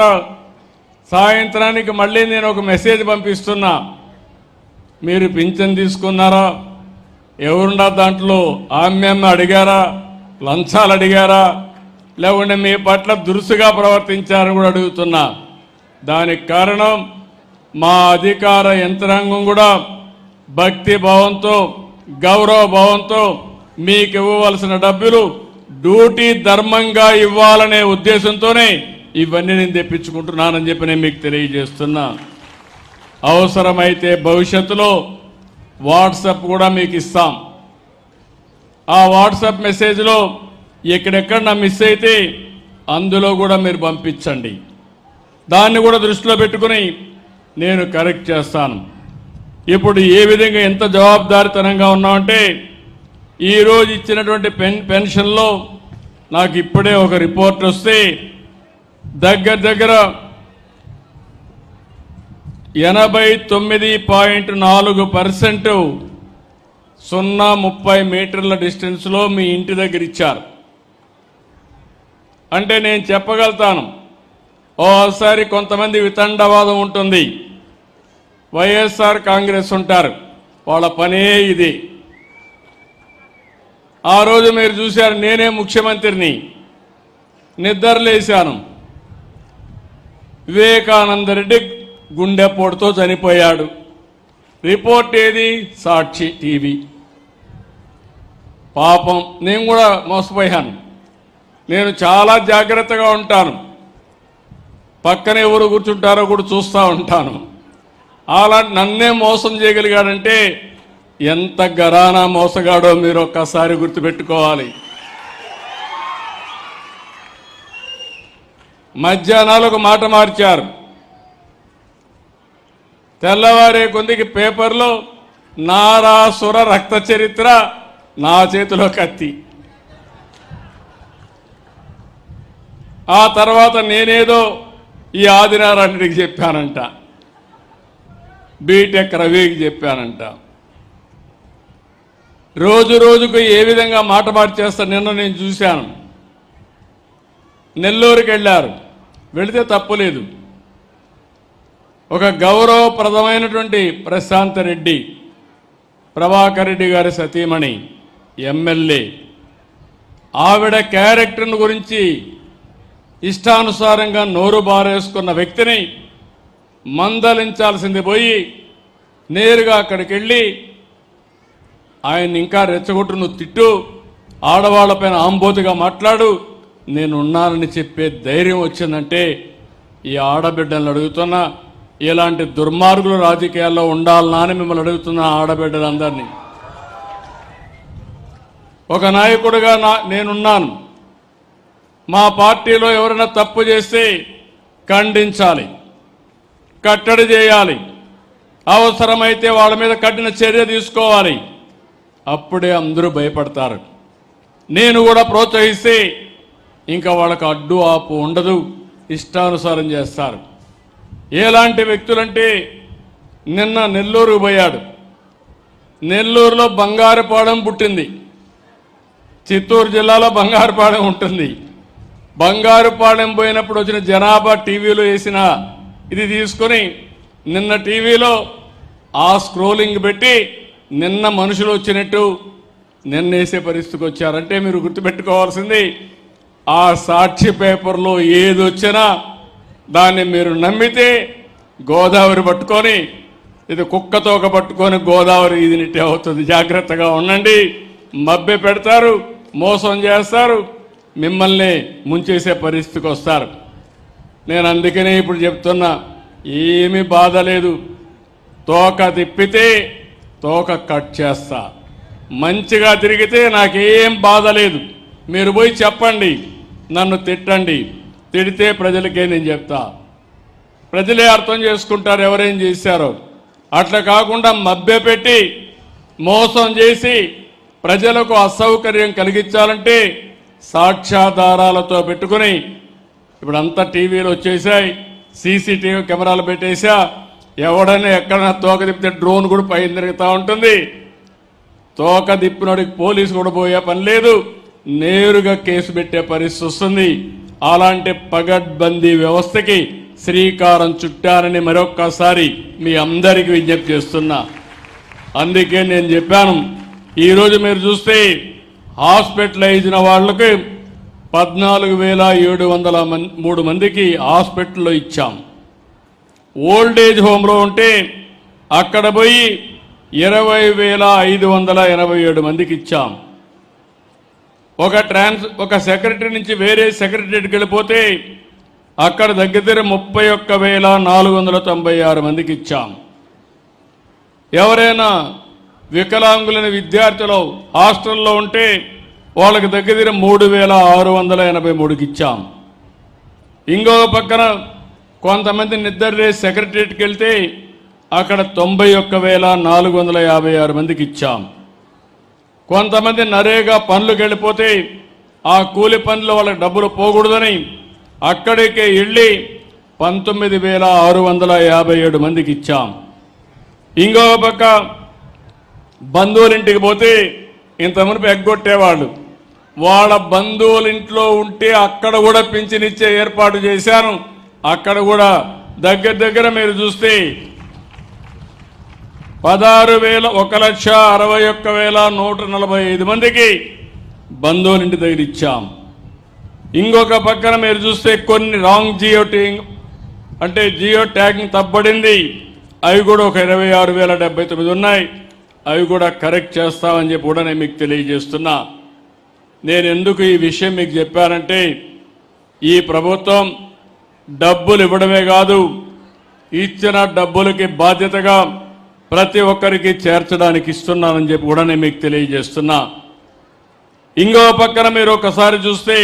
సాయంత్రానికి మళ్ళీ నేను ఒక మెసేజ్ పంపిస్తున్నా. మీరు పింఛన్ తీసుకున్నారా, ఎవరున్నా దాంట్లో ఆమ్యాన్ని అడిగారా, లంచాలు అడిగారా, లేకుంటే మీ పట్ల దురుసుగా ప్రవర్తించారని కూడా అడుగుతున్నా. దానికి కారణం మా అధికార యంత్రాంగం కూడా భక్తి భావంతో, గౌరవ భావంతో మీకు ఇవ్వవలసిన డబ్బులు డ్యూటీ ధర్మంగా ఇవ్వాలనే ఉద్దేశంతోనే ఇవన్నీ నేను తెప్పించుకుంటున్నానని చెప్పి నేను మీకు తెలియజేస్తున్నా. అవసరమైతే భవిష్యత్తులో వాట్సాప్ కూడా మీకు ఇస్తాం. ఆ వాట్సాప్ మెసేజ్లో ఎక్కడెక్కడ మిస్ అయితే అందులో కూడా మీరు పంపించండి. దాన్ని కూడా దృష్టిలో పెట్టుకుని నేను కరెక్ట్ చేస్తాను. ఇప్పుడు ఏ విధంగా ఎంత జవాబుదారీతనంగా ఉన్నామంటే ఈరోజు ఇచ్చినటువంటి పెన్షన్లో నాకు ఇప్పుడే ఒక రిపోర్ట్ వస్తే దగ్గర 89.4% 0.30 మీటర్ల డిస్టెన్స్లో మీ ఇంటి దగ్గర ఇచ్చారు. అంటే నేను చెప్పగలుగుతాను, ఓసారి కొంతమంది వితండవాదం ఉంటుంది, వైఎస్ఆర్ కాంగ్రెస్ ఉంటారు, వాళ్ళ పనే ఇది. ఆ రోజు మీరు చూశారు, నేనే ముఖ్యమంత్రిని, నిద్రలేశాను. వివేకానంద రెడ్డి గుండెపోటుతో చనిపోయాడు. రిపోర్ట్ ఏది? సాక్షి టీవీ. పాపం నేను కూడా మోసపోయాను. నేను చాలా జాగ్రత్తగా ఉంటాను, పక్కన ఎవరు కూర్చుంటారో కూడా చూస్తూ ఉంటాను. అలాంటి నన్నే మోసం చేయగలిగాడంటే ఎంత గరానా మోసగాడో మీరు ఒక్కసారి గుర్తుపెట్టుకోవాలి. మధ్యాహ్నాలు ఒక మాట మార్చారు. తెల్లవారే కొందికి పేపర్లో నారాసుర రక్త చరిత్ర, నా చేతిలో కత్తి. ఆ తర్వాత నేనేదో ఈ ఆదినారాయణుడికి చెప్పానంట, బీటెక్ రవికి చెప్పానంట. రోజు రోజుకు ఏ విధంగా మాట మార్చేస్తా నిన్న నేను చూశాను. నెల్లూరుకి వెళ్ళారు, వెళితే తప్పులేదు. ఒక గౌరవప్రదమైనటువంటి ప్రశాంత్ రెడ్డి, ప్రభాకర్ రెడ్డి గారి సతీమణి, ఎమ్మెల్యే, ఆవిడ క్యారెక్టర్ను గురించి ఇష్టానుసారంగా నోరు బారేసుకున్న వ్యక్తిని మందలించాల్సింది పోయి నేరుగా అక్కడికి వెళ్ళి ఆయన్ని ఇంకా రెచ్చగొట్టు, నువ్వు తిట్టు, ఆడవాళ్లపైన ఆంబోతుగా మాట్లాడు, నేనున్నానని చెప్పే ధైర్యం వచ్చిందంటే ఈ ఆడబిడ్డలను అడుగుతున్నా, ఇలాంటి దుర్మార్గులు రాజకీయాల్లో ఉండాలనా అని మిమ్మల్ని అడుగుతున్నా. ఆడబిడ్డలందరినీ ఒక నాయకుడిగా నేనున్నాను. మా పార్టీలో ఎవరైనా తప్పు చేస్తే ఖండించాలి, కట్టడి చేయాలి, అవసరమైతే వాళ్ళ మీద కఠిన చర్య తీసుకోవాలి. అప్పుడే అందరూ భయపడతారు. నేను కూడా ప్రోత్సహిస్తే ఇంకా వాళ్ళకు అడ్డు ఆపు ఉండదు, ఇష్టానుసారం చేస్తారు. ఎలాంటి వ్యక్తులంటే నిన్న నెల్లూరు పోయాడు. నెల్లూరులో బంగారుపాలెం పుట్టింది, చిత్తూరు జిల్లాలో బంగారుపాలెం ఉంటుంది. బంగారుపాలెం పోయినప్పుడు వచ్చిన జనాభా టీవీలో వేసిన ఇది తీసుకొని నిన్న టీవీలో ఆ స్క్రోలింగ్ పెట్టి నిన్న మనుషులు వచ్చినట్టు నిన్న వేసే పరిస్థితికి వచ్చారంటే మీరు గుర్తుపెట్టుకోవాల్సింది, ఆ సాక్షి పేపర్లో ఏది వచ్చినా దాన్ని మీరు నమ్మితే గోదావరి పట్టుకొని, ఇది కుక్కతోక పట్టుకొని గోదావరి ఇదినిట్టే అవుతుంది. జాగ్రత్తగా ఉండండి. మభ్య పెడతారు, మోసం చేస్తారు, మిమ్మల్ని ముంచేసే పరిస్థితికి వస్తారు. నేను అందుకనే ఇప్పుడు చెప్తున్నా, ఏమీ బాధ లేదు. తోక తిప్పితే తోక కట్ చేస్తా, మంచిగా తిరిగితే నాకేం బాధ లేదు. మీరు పోయి చెప్పండి, నన్ను తిట్టండి, తిడితే ప్రజలకే నేను చెప్తా, ప్రజలే అర్థం చేసుకుంటారు ఎవరేం చేశారో. అట్లా కాకుండా మభ్యపెట్టి మోసం చేసి ప్రజలకు అసౌకర్యం కలిగించాలంటే సాక్ష్యాధారాలతో పెట్టుకుని, ఇప్పుడు అంతా టీవీలు వచ్చేసాయి, సీసీటీవీ కెమెరాలు పెట్టేసా, ఎవడైనా ఎక్కడైనా తోక తిప్పితే డ్రోన్ కూడా పైన తిరుగుతూ ఉంటుంది. తోక తిప్పినోడికి పోలీసు కూడా పోయే పని లేదు, నేరుగా కేసు పెట్టే పరిస్థితి వస్తుంది. అలాంటి పగడ్బందీ వ్యవస్థకి శ్రీకారం చుట్టారని మరొక్కసారి మీ అందరికీ విజ్ఞప్తి చేస్తున్నా. అందుకే నేను చెప్పాను, ఈరోజు మీరు చూస్తే హాస్పిటలైజ్ అయిన వాళ్ళకి 14,703 మందికి హాస్పిటల్లో ఇచ్చాం. ఓల్డేజ్ హోమ్లో ఉంటే అక్కడ పోయి 20,587 మందికి ఇచ్చాం. ఒక సెక్రటరీ నుంచి వేరే సెక్రటరీకి వెళ్ళిపోతే అక్కడ దగ్గర 31,496 మందికి ఇచ్చాం. ఎవరైనా వికలాంగులైన విద్యార్థులు హాస్టల్లో ఉంటే వాళ్ళకి దగ్గర 3,683కి ఇచ్చాం. ఇంకొక పక్కన కొంతమంది నిద్రలే సెక్రటరియట్కి వెళ్తే అక్కడ 91,456 మందికి ఇచ్చాం. కొంతమంది నరేగా పనులకు వెళ్ళిపోతే ఆ కూలి పనులు వాళ్ళకి డబ్బులు పోకూడదని అక్కడికే వెళ్ళి 19,657 మందికి ఇచ్చాం. ఇంకొక పక్క బంధువులింటికి పోతే ఇంత మునుపు ఎగ్గొట్టేవాళ్ళు, వాళ్ళ బంధువులింట్లో ఉంటే అక్కడ కూడా పింఛనిచ్చే ఏర్పాటు చేశాను. అక్కడ కూడా దగ్గర మీరు చూస్తే 1,61,61,145 మందికి బంధువులింటి దగ్గర ఇచ్చాం. ఇంకొక పక్కన మీరు చూస్తే కొన్ని రాంగ్ జియో ట్యాగింగ్ తప్పబడింది, అవి కూడా ఒక 26,079 ఉన్నాయి. అవి కూడా కరెక్ట్ చేస్తామని చెప్పి కూడా నేను మీకు తెలియజేస్తున్నా. నేను ఎందుకు ఈ విషయం మీకు చెప్పానంటే, ఈ ప్రభుత్వం డబ్బులు ఇవ్వడమే కాదు, ఇచ్చిన డబ్బులకి బాధ్యతగా ప్రతి ఒక్కరికి చేర్చడానికి ఇస్తున్నానని చెప్పి కూడా నేను మీకు తెలియజేస్తున్నా. ఇంకో పక్కన మీరు ఒకసారి చూస్తే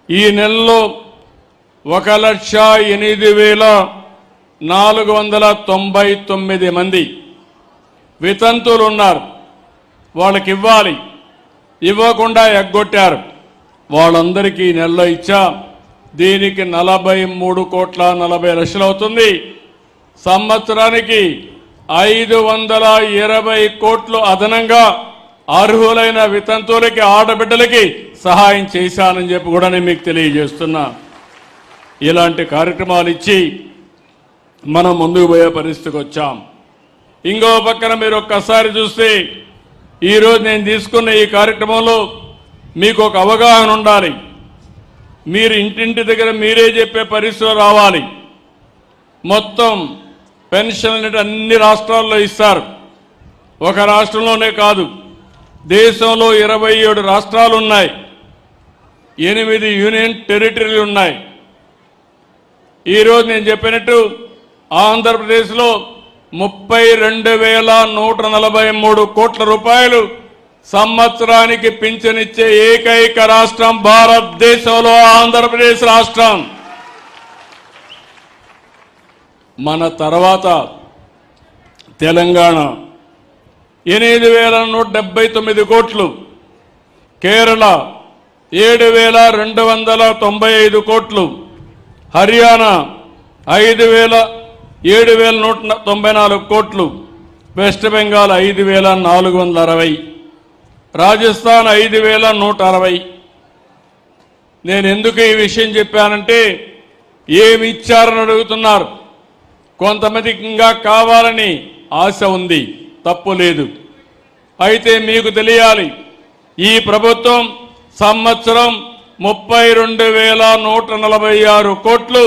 ఈ నెలలో 1,08,499 మంది వితంతువులు ఉన్నారు. వాళ్ళకి ఇవ్వాలి, ఇవ్వకుండా ఎగ్గొట్టారు. వాళ్ళందరికీ ఈ నెలలో ఇచ్చా. దీనికి 43,40,00,000 అవుతుంది. సంవత్సరానికి 520 కోట్లు అదనంగా అర్హులైన వితంతువులకి, ఆడబిడ్డలకి సహాయం చేశానని చెప్పి కూడా నేను మీకు తెలియజేస్తున్నా. ఇలాంటి కార్యక్రమాలు ఇచ్చి మనం ముందుకు పోయే పరిస్థితికి వచ్చాం. ఇంకో పక్కన మీరు ఒక్కసారి చూస్తే ఈరోజు నేను తీసుకున్న ఈ కార్యక్రమంలో మీకు ఒక అవగాహన ఉండాలి. మీరు ఇంటింటి దగ్గర మీరే చెప్పే పరిస్థితులు రావాలి. మొత్తం పెన్షన్ అన్ని రాష్ట్రాల్లో ఇస్తారు. ఒక రాష్ట్రంలోనే కాదు, దేశంలో 27 రాష్ట్రాలు ఉన్నాయి, 8 యూనియన్ టెరిటరీలు ఉన్నాయి. ఈరోజు నేను చెప్పినట్టు ఆంధ్రప్రదేశ్లో 32,143 కోట్ల రూపాయలు సంవత్సరానికి పింఛనిచ్చే ఏకైక రాష్ట్రం భారతదేశంలో ఆంధ్రప్రదేశ్ రాష్ట్రం. మన తర్వాత తెలంగాణ 8,179 కోట్లు, కేరళ 7,295 కోట్లు, హర్యానా 7,194 కోట్లు, వెస్ట్ బెంగాల్ 5,460, రాజస్థాన్ 5,160. నేను ఎందుకు ఈ విషయం చెప్పానంటే, ఏమి ఇచ్చారని అడుగుతున్నారు. కొంతమందికి ఇంకా కావాలని ఆశ ఉంది, తప్పు లేదు. అయితే మీకు తెలియాలి, ఈ ప్రభుత్వం సంవత్సరం 32,146 కోట్లు,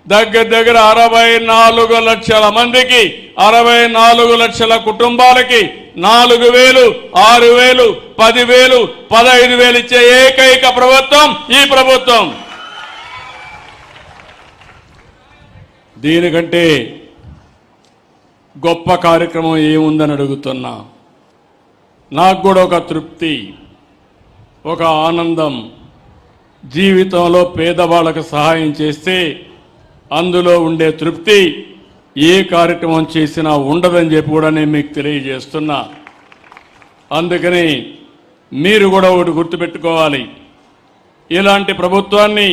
దగ్గర 64 లక్షల మందికి, 64 లక్షల కుటుంబాలకి 4,000, 6,000, 10,000, 15,000 ఇచ్చే ఏకైక ప్రభుత్వం ఈ ప్రభుత్వం. దీనికంటే గొప్ప కార్యక్రమం ఏముందని అడుగుతున్నా. నాకు కూడా ఒక తృప్తి, ఒక ఆనందం. జీవితంలో పేదవాళ్ళకు సహాయం చేస్తే అందులో ఉండే తృప్తి ఏ కార్యక్రమం చేసినా ఉండదని చెప్పి కూడా నేను మీకు తెలియజేస్తున్నా. అందుకని మీరు కూడా ఒకటి గుర్తుపెట్టుకోవాలి, ఇలాంటి ప్రభుత్వాన్ని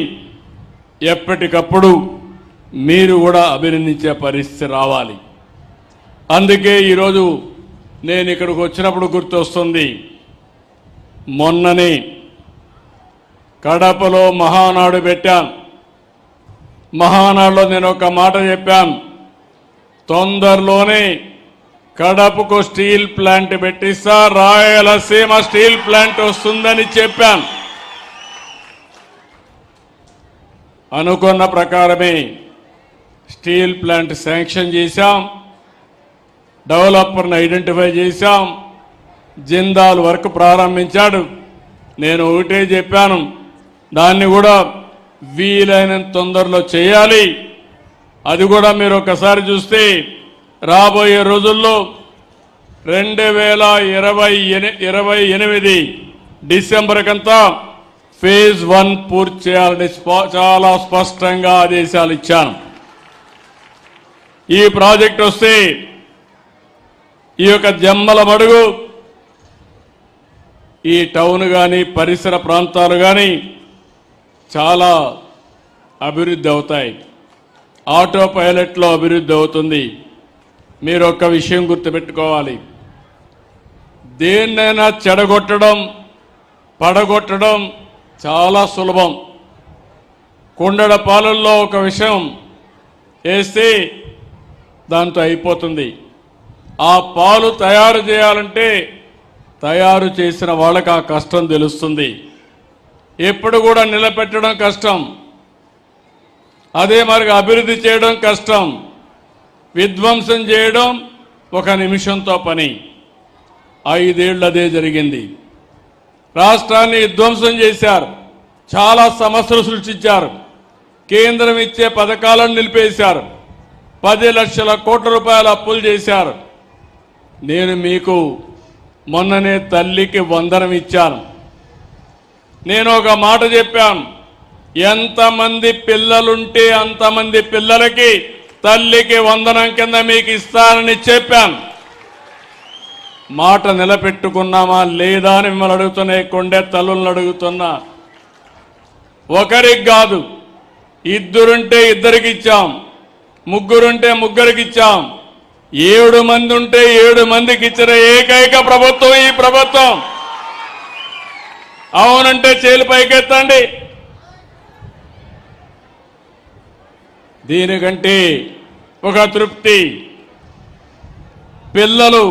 ఎప్పటికప్పుడు మీరు కూడా అభినందించే పరిస్థితి రావాలి. అందుకే ఈరోజు నేను ఇక్కడికి వచ్చినప్పుడు గుర్తొస్తుంది, మొన్ననే కడపలో మహానాడు పెట్టాను. మహానాడులో నేను ఒక మాట చెప్పాను, తొందరలోనే కడపకు స్టీల్ ప్లాంట్ పెట్టిస్తా, రాయలసీమ స్టీల్ ప్లాంట్ వస్తుందని చెప్పాను. అనుకున్న ప్రకారమే స్టీల్ ప్లాంట్ శాంక్షన్ చేశాం, డెవలపర్ని ఐడెంటిఫై చేశాం, జిందాల్ వర్క్ ప్రారంభించాడు. నేను ఒకటే చెప్పాను, దాన్ని కూడా వీలైనంత తొందరలో చేయాలి. అది కూడా మీరు ఒకసారి చూస్తే రాబోయే రోజుల్లో 2028 డిసెంబర్ కంతా ఫేజ్ 1 పూర్తి చేయాలని చాలా స్పష్టంగా ఆదేశాలు ఇచ్చాను. ఈ ప్రాజెక్ట్ వస్తే ఈ యొక్క జమ్మలమడుగు, ఈ టౌన్ కానీ పరిసర ప్రాంతాలు కానీ చాలా అభివృద్ధి అవుతాయి. ఆటో పైలట్లో అభివృద్ధి అవుతుంది. మీరు ఒక్క విషయం గుర్తుపెట్టుకోవాలి, దేన్నైనా చెడగొట్టడం పడగొట్టడం చాలా సులభం. కుండడ పాలల్లో ఒక విషయం వేస్తే దాంతో అయిపోతుంది. ఆ పాలు తయారు చేయాలంటే తయారు చేసిన వాళ్ళకి ఆ కష్టం తెలుస్తుంది. ఎప్పుడు కూడా నిలబెట్టడం కష్టం, అదే మరి అభివృద్ధి చేయడం కష్టం, విధ్వంసం చేయడం ఒక నిమిషంతో పని. 5 ఏళ్ళు అదే జరిగింది. రాష్ట్రాన్ని విధ్వంసం చేశారు, చాలా సమస్యలు సృష్టించారు, కేంద్రం ఇచ్చే పథకాలను నిలిపేశారు, 10 లక్షల కోట్ల రూపాయల అప్పులు చేశారు. నేను మీకు మొన్ననే తల్లికి వందనం ఇచ్చాను. నేను ఒక మాట చెప్పాను, ఎంతమంది పిల్లలుంటే అంతమంది పిల్లలకి తల్లికి వందనం కింద మీకు ఇస్తానని చెప్పాను. మాట నిలబెట్టుకున్నామా లేదా అని మిమ్మల్ని అడుగుతున్నా, కొండే తల్లులను అడుగుతున్నా. ఒకరికి కాదు, ఇద్దరుంటే ఇద్దరికి ఇచ్చాం, ముగ్గురుంటే ముగ్గురికి ఇచ్చాం, 7 మంది ఉంటే 7 మందికి ఇచ్చిన ఏకైక ప్రభుత్వం ఈ ప్రభుత్వం. అవునంటే చేలు పైకెత్తండి. దీనికంటే ఒక తృప్తి, పిల్లలు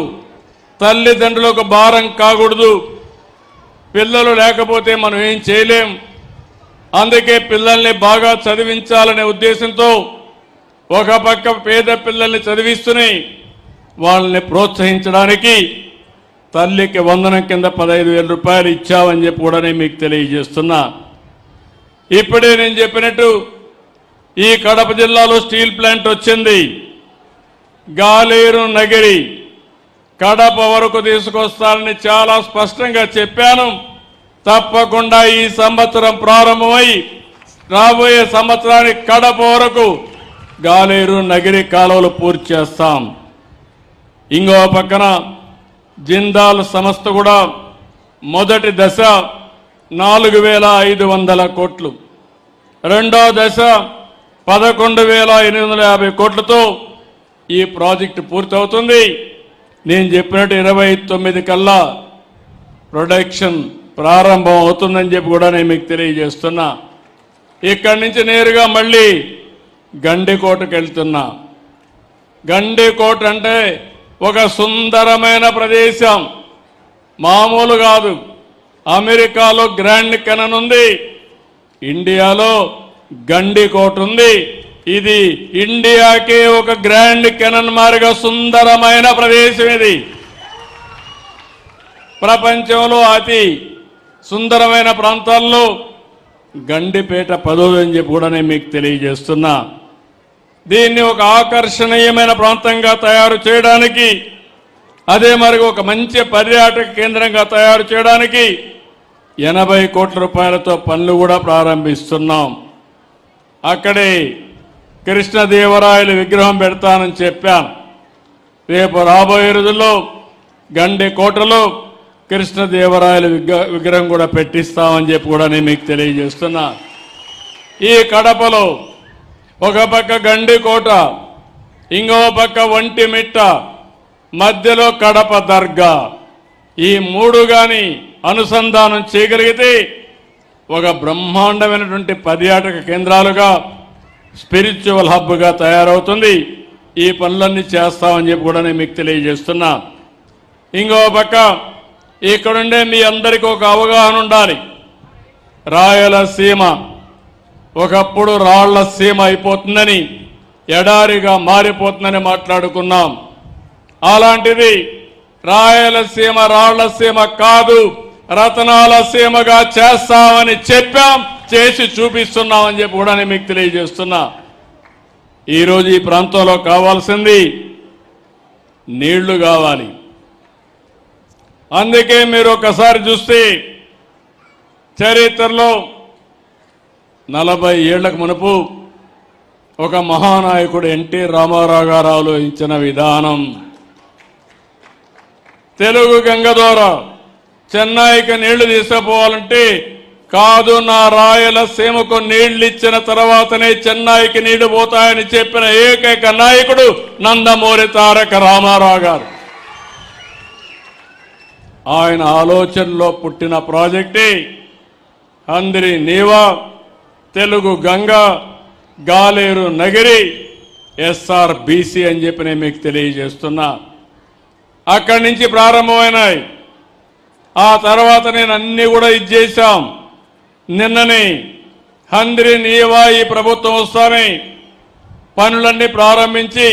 తల్లిదండ్రులకు భారం కాకూడదు. పిల్లలు లేకపోతే మనం ఏం చేయలేం. అందుకే పిల్లల్ని బాగా చదివించాలనే ఉద్దేశంతో ఒక పక్క పేద పిల్లల్ని చదివిస్తూనే వాళ్ళని ప్రోత్సహించడానికి తల్లికి వందనం కింద 15,000 రూపాయలు ఇచ్చామని చెప్పి కూడా నేను మీకు తెలియజేస్తున్నా. ఇప్పుడే నేను చెప్పినట్టు ఈ కడప జిల్లాలో స్టీల్ ప్లాంట్ వచ్చింది. గాలేరు నగిరి కడప వరకు తీసుకొస్తారని చాలా స్పష్టంగా చెప్పాను. తప్పకుండా ఈ సంవత్సరం ప్రారంభమై రాబోయే సంవత్సరానికి కడప వరకు గాలేరు నగిరి కాలువలు పూర్తి చేస్తాం. ఇంకో పక్కన జిందాల్ సంస్థ కూడా మొదటి దశ 4,500 కోట్లు, రెండో దశ 11,850 కోట్లతో ఈ ప్రాజెక్టు పూర్తవుతుంది. నేను చెప్పినట్టు 29 కల్లా ప్రొడక్షన్ ప్రారంభం అవుతుందని చెప్పి కూడా నేను మీకు తెలియజేస్తున్నా. ఇక్కడి నుంచి నేరుగా మళ్ళీ గండికోటకు వెళ్తున్నా. గండికోట అంటే ఒక సుందరమైన ప్రదేశం, మామూలు కాదు. అమెరికాలో గ్రాండ్ కెనన్ ఉంది, ఇండియాలో గండికోట ఉంది. ఇది ఇండియాకే ఒక గ్రాండ్ కెనన్ మారిగా సుందరమైన ప్రదేశం. ఇది ప్రపంచంలో అతి సుందరమైన ప్రాంతాల్లో గండిపేట 10వ అని చెప్పి కూడా నేను మీకు తెలియజేస్తున్నా. దీన్ని ఒక ఆకర్షణీయమైన ప్రాంతంగా తయారు చేయడానికి, అదే మరి ఒక మంచి పర్యాటక కేంద్రంగా తయారు చేయడానికి 80 కోట్ల రూపాయలతో పనులు కూడా ప్రారంభిస్తున్నాం. అక్కడే కృష్ణదేవరాయల విగ్రహం పెడతానని చెప్పాను. రేపు రాబోయే రోజుల్లో గండికోటలో కృష్ణదేవరాయల విగ్రహం కూడా పెట్టిస్తామని చెప్పి కూడా నేను మీకు తెలియజేస్తున్నా. ఈ కడపలో ఒక పక్క గండికోట, ఇంకో పక్క ఒంటిమిట్ట, మధ్యలో కడప దర్గా, ఈ 3 గాని అనుసంధానం చేయగలిగితే ఒక బ్రహ్మాండమైనటువంటి పర్యాటక కేంద్రాలుగా, స్పిరిచువల్ హబ్గా తయారవుతుంది. ఈ పనులన్నీ చేస్తామని చెప్పి కూడా నేను మీకు తెలియజేస్తున్నా. ఇంకో పక్క ఇక్కడుండే మీ అందరికీ ఒక అవగాహన ఉండాలి. రాయలసీమ ఒకప్పుడు రాళ్ల సీమ అయిపోతుందని, ఎడారిగా మారిపోతుందని మాట్లాడుకున్నాం. అలాంటిది రాయలసీమ రాళ్ల సీమ కాదు, రతనాల సీమగా చేస్తామని చెప్పాం, చేసి చూపిస్తున్నామని చెప్పి కూడా నేను మీకు తెలియజేస్తున్నా. ఈరోజు ఈ ప్రాంతంలో కావాల్సింది నీళ్లు కావాలి, అందుకే మీరు ఒకసారి చూస్తే చరిత్రలో 40 ఏళ్లకు మునుపు ఒక మహానాయకుడు ఎన్టీ రామారావు గారు ఆలోచించిన విధానం తెలుగు గంగ ద్వారా చెన్నైకి నీళ్లు తీసుకుపోవాలంటే కాదు, నా రాయలసీమకు నీళ్లు ఇచ్చిన తర్వాతనే చెన్నైకి నీళ్లు పోతాయని చెప్పిన ఏకైక నాయకుడు నందమూరి తారక రామారావు గారు. ఆయన ఆలోచనలో పుట్టిన ప్రాజెక్టే హంద్రి నీవా, తెలుగు గంగ, గాలేరు నగిరి, SRBC అని చెప్పి నేను మీకు తెలియజేస్తున్నా. అక్కడి నుంచి ప్రారంభమైనాయి. ఆ తర్వాత నేను అన్ని కూడా ఇచ్చేశాం. నిన్ననే హంద్రి నీవా ఈ ప్రభుత్వం వస్తానే పనులన్నీ ప్రారంభించి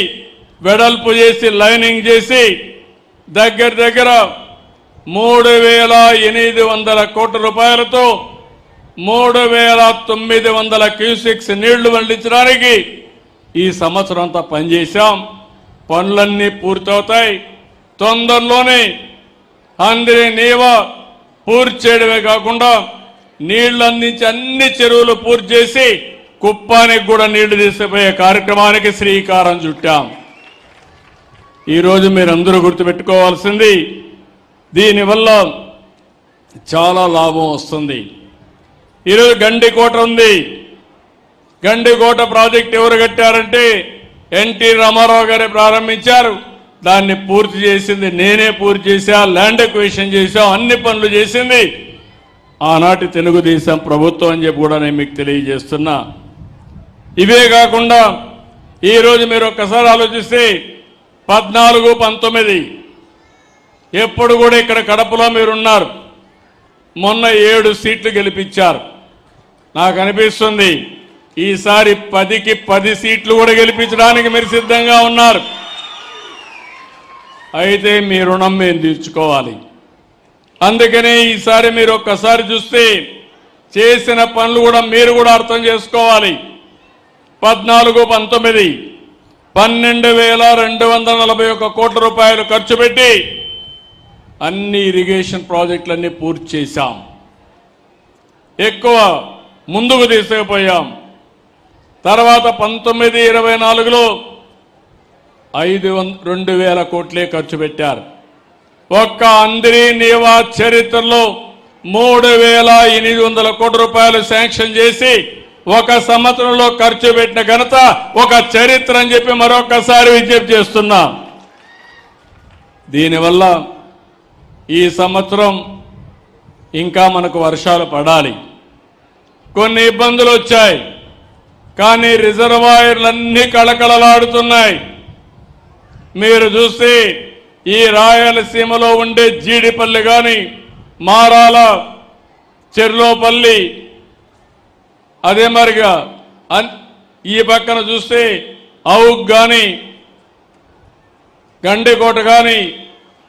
వెడల్పు చేసి లైనింగ్ చేసి దగ్గర 3,800 కోట్ల రూపాయలతో 3,900 క్యూసెక్స్ నీళ్లు మళ్లించడానికి ఈ సంవత్సరం అంతా పనిచేశాం. పనులన్నీ పూర్తవుతాయి. తొందరలోనే హంద్రి నీవా పూర్తి చేయడమే కాకుండా నీళ్లు అందించి అన్ని చెరువులు పూర్తి చేసి కుప్పానికి కూడా నీళ్లు తీసుకుపోయే కార్యక్రమానికి శ్రీకారం చుట్టాం. ఈరోజు మీరందరూ గుర్తుపెట్టుకోవాల్సింది, దీనివల్ల చాలా లాభం వస్తుంది. ఈరోజు గండికోట ఉంది. గండికోట ప్రాజెక్ట్ ఎవరు కట్టారంటే ఎన్టీ రామారావు గారే ప్రారంభించారు. దాన్ని పూర్తి చేసింది నేనే పూర్తి చేశా, ల్యాండ్ ఎక్విజిషన్ చేశాం, అన్ని పనులు చేసింది ఆనాటి తెలుగుదేశం ప్రభుత్వం అని చెప్పి కూడా నేను మీకు తెలియజేస్తున్నా. ఇవే కాకుండా ఈరోజు మీరు ఒక్కసారి ఆలోచిస్తే 14, 19 ఎప్పుడు కూడా ఇక్కడ కడపలో మీరున్నారు. మొన్న 7 సీట్లు గెలిపించారు. నాకు అనిపిస్తుంది ఈసారి 10కి 10 సీట్లు కూడా గెలిపించడానికి మీరు సిద్ధంగా ఉన్నారు. అయితే మీ రుణం మేము తీర్చుకోవాలి. అందుకనే ఈసారి మీరు ఒక్కసారి చూస్తే చేసిన పనులు కూడా మీరు కూడా అర్థం చేసుకోవాలి. 14, 19 12,241 కోట్ల రూపాయలు ఖర్చు పెట్టి అన్ని ఇరిగేషన్ ప్రాజెక్టులన్నీ పూర్తి చేశాం. ఎక్కువ ముందుకు తీసుకుపోయాం. తర్వాత 19, 24లో 2,000 కోట్లే ఖర్చు పెట్టారు. ఒక్క హంద్రి నీవా చరిత్రలో 3,800 కోట్ల రూపాయలు శాంక్షన్ చేసి ఒక సంవత్సరంలో ఖర్చు పెట్టిన ఘనత ఒక చరిత్ర అని చెప్పి మరొకసారి విజ్ఞప్తి చేస్తున్నా. దీనివల్ల ఈ సంవత్సరం ఇంకా మనకు వర్షాలు పడాలి. కొన్ని ఇబ్బందులు వచ్చాయి, కానీ రిజర్వాయర్లన్నీ కళకళలాడుతున్నాయి. మీరు చూస్తే ఈ రాయలసీమలో ఉండే జీడిపల్లి కానీ, మారాల, చెర్లోపల్లి, అదే మరిగా ఈ పక్కన చూస్తే ఔక్ కానీ, గండికోట కానీ,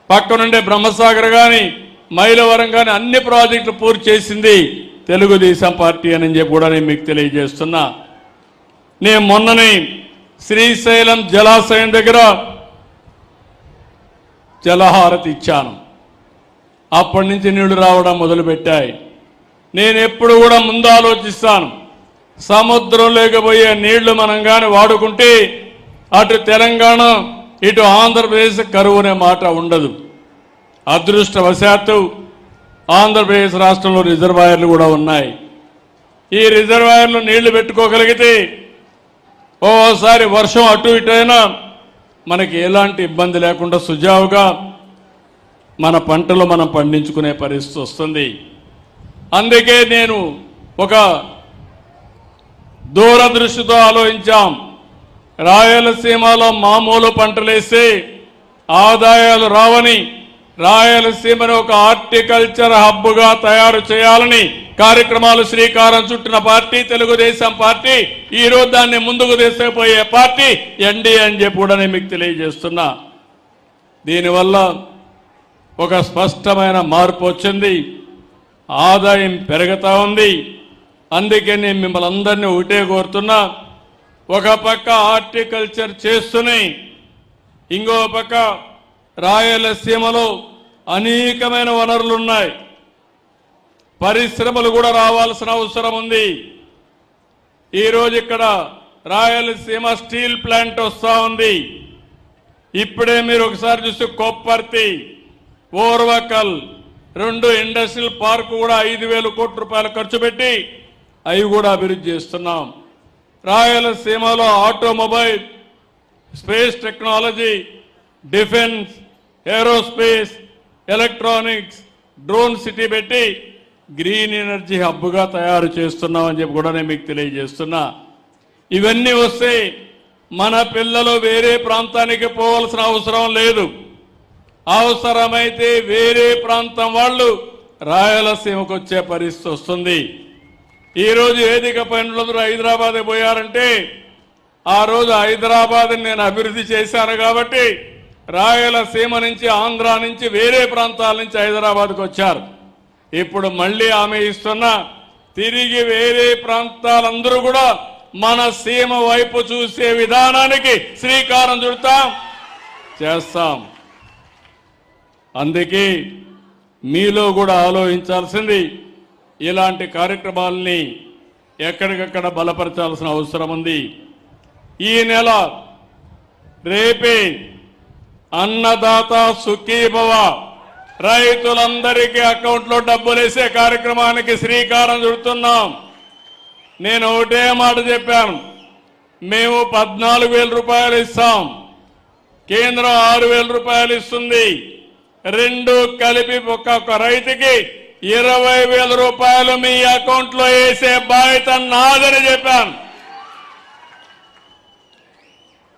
పక్కనుండే బ్రహ్మసాగర్ కానీ, మైలవరం కానీ అన్ని ప్రాజెక్టులు పూర్తి చేసింది తెలుగుదేశం పార్టీ అని చెప్పి కూడా నేను మీకు తెలియజేస్తున్నా. నేను మొన్ననే శ్రీశైలం జలాశయం దగ్గర జలహారతి ఇచ్చాను. అప్పటి నుంచి నీళ్లు రావడం మొదలుపెట్టాయి. నేను ఎప్పుడు కూడా ముందు ఆలోచిస్తాను, సముద్రంలోకి పోయే నీళ్లు మనం కానీ వాడుకుంటే అటు తెలంగాణ ఇటు ఆంధ్రప్రదేశ్ కరువు అనే మాట ఉండదు. అదృష్టవశాత్తు ఆంధ్రప్రదేశ్ రాష్ట్రంలో రిజర్వాయర్లు కూడా ఉన్నాయి. ఈ రిజర్వాయర్లు నీళ్లు పెట్టుకోగలిగితే ఓసారి వర్షం అటు ఇటు అయినా మనకి ఎలాంటి ఇబ్బంది లేకుండా సుజావుగా మన పంటలు మనం పండించుకునే పరిస్థితి వస్తుంది. అందుకే నేను ఒక దూరదృష్టితో ఆలోచించాం. రాయలసీమలో మామూలు పంటలేస్తే ఆదాయాలు రావని రాయలసీమను ఒక హార్టికల్చర్ హబ్గా తయారు చేయాలని కార్యక్రమాలు శ్రీకారం చుట్టిన పార్టీ తెలుగుదేశం పార్టీ. ఈరోజు దాన్ని ముందుకు తీసుకుపోయే పార్టీ ఎన్డీఏ అని చెప్పి కూడా నేను మీకు తెలియజేస్తున్నా. దీనివల్ల ఒక స్పష్టమైన మార్పు వచ్చింది. ఆదాయం పెరుగుతూ ఉంది. అందుకే నేను మిమ్మల్ని అందరినీ ఒకటే కోరుతున్నా, ఒక పక్క హార్టికల్చర్ చేస్తూనే ఇంకో పక్క రాయలసీమలో అనేకమైన వనరులు ఉన్నాయి. పరిశ్రమలు కూడా రావాల్సిన అవసరం ఉంది. ఈరోజు ఇక్కడ రాయలసీమ స్టీల్ ప్లాంట్ వస్తూ ఉంది. ఇప్పుడే మీరు ఒకసారి చూస్తే కొప్పర్తి, ఓర్వకల్ 2 ఇండస్ట్రియల్ పార్క్ కూడా 5,000 కోట్ల రూపాయలు ఖర్చు పెట్టి అవి కూడా అభివృద్ధి చేస్తున్నాం. రాయలసీమలో automobile, space technology, defence, aerospace, electronics, drone city పెట్టి గ్రీన్ ఎనర్జీ హబ్గా తయారు చేస్తున్నామని చెప్పి కూడా నేను మీకు తెలియజేస్తున్నా. ఇవన్నీ వస్తే మన పిల్లలు వేరే ప్రాంతానికి పోవాల్సిన అవసరం లేదు. అవసరమైతే వేరే ప్రాంతం వాళ్ళు రాయలసీమకు వచ్చే పరిస్థితి వస్తుంది. ఈరోజు వేదిక పైన హైదరాబాద్ పోయారంటే ఆ రోజు హైదరాబాద్ నేను అభివృద్ధి చేశాను కాబట్టి రాయలసీమ నుంచి, ఆంధ్ర నుంచి, వేరే ప్రాంతాల నుంచి హైదరాబాద్కు వచ్చారు. ఇప్పుడు మళ్ళీ ఆమె ఇస్తున్న తిరిగి వేరే ప్రాంతాలందరూ కూడా మన సీమ వైపు చూసే విధానానికి శ్రీకారం చుడతాం, చేస్తాం. అందుకే మీలో కూడా ఆలోచించాల్సింది ఇలాంటి కార్యక్రమాలని ఎక్కడికక్కడ బలపరచాల్సిన అవసరం ఉంది. ఈ నెల రేపే అన్నదాత సుఖీభవ, రైతులందరికీ అకౌంట్లో డబ్బులు వేసే కార్యక్రమానికి శ్రీకారం చుడుతున్నాం. నేను ఒకటే మాట చెప్పాను, మేము 14,000 రూపాయలు ఇస్తాం, కేంద్రం 6,000 రూపాయలు ఇస్తుంది. 2 కలిపి ఒక్కొక్క రైతుకి 20,000 రూపాయలు మీ అకౌంట్లో వేసే బాధ్యత నాదని చెప్పాను.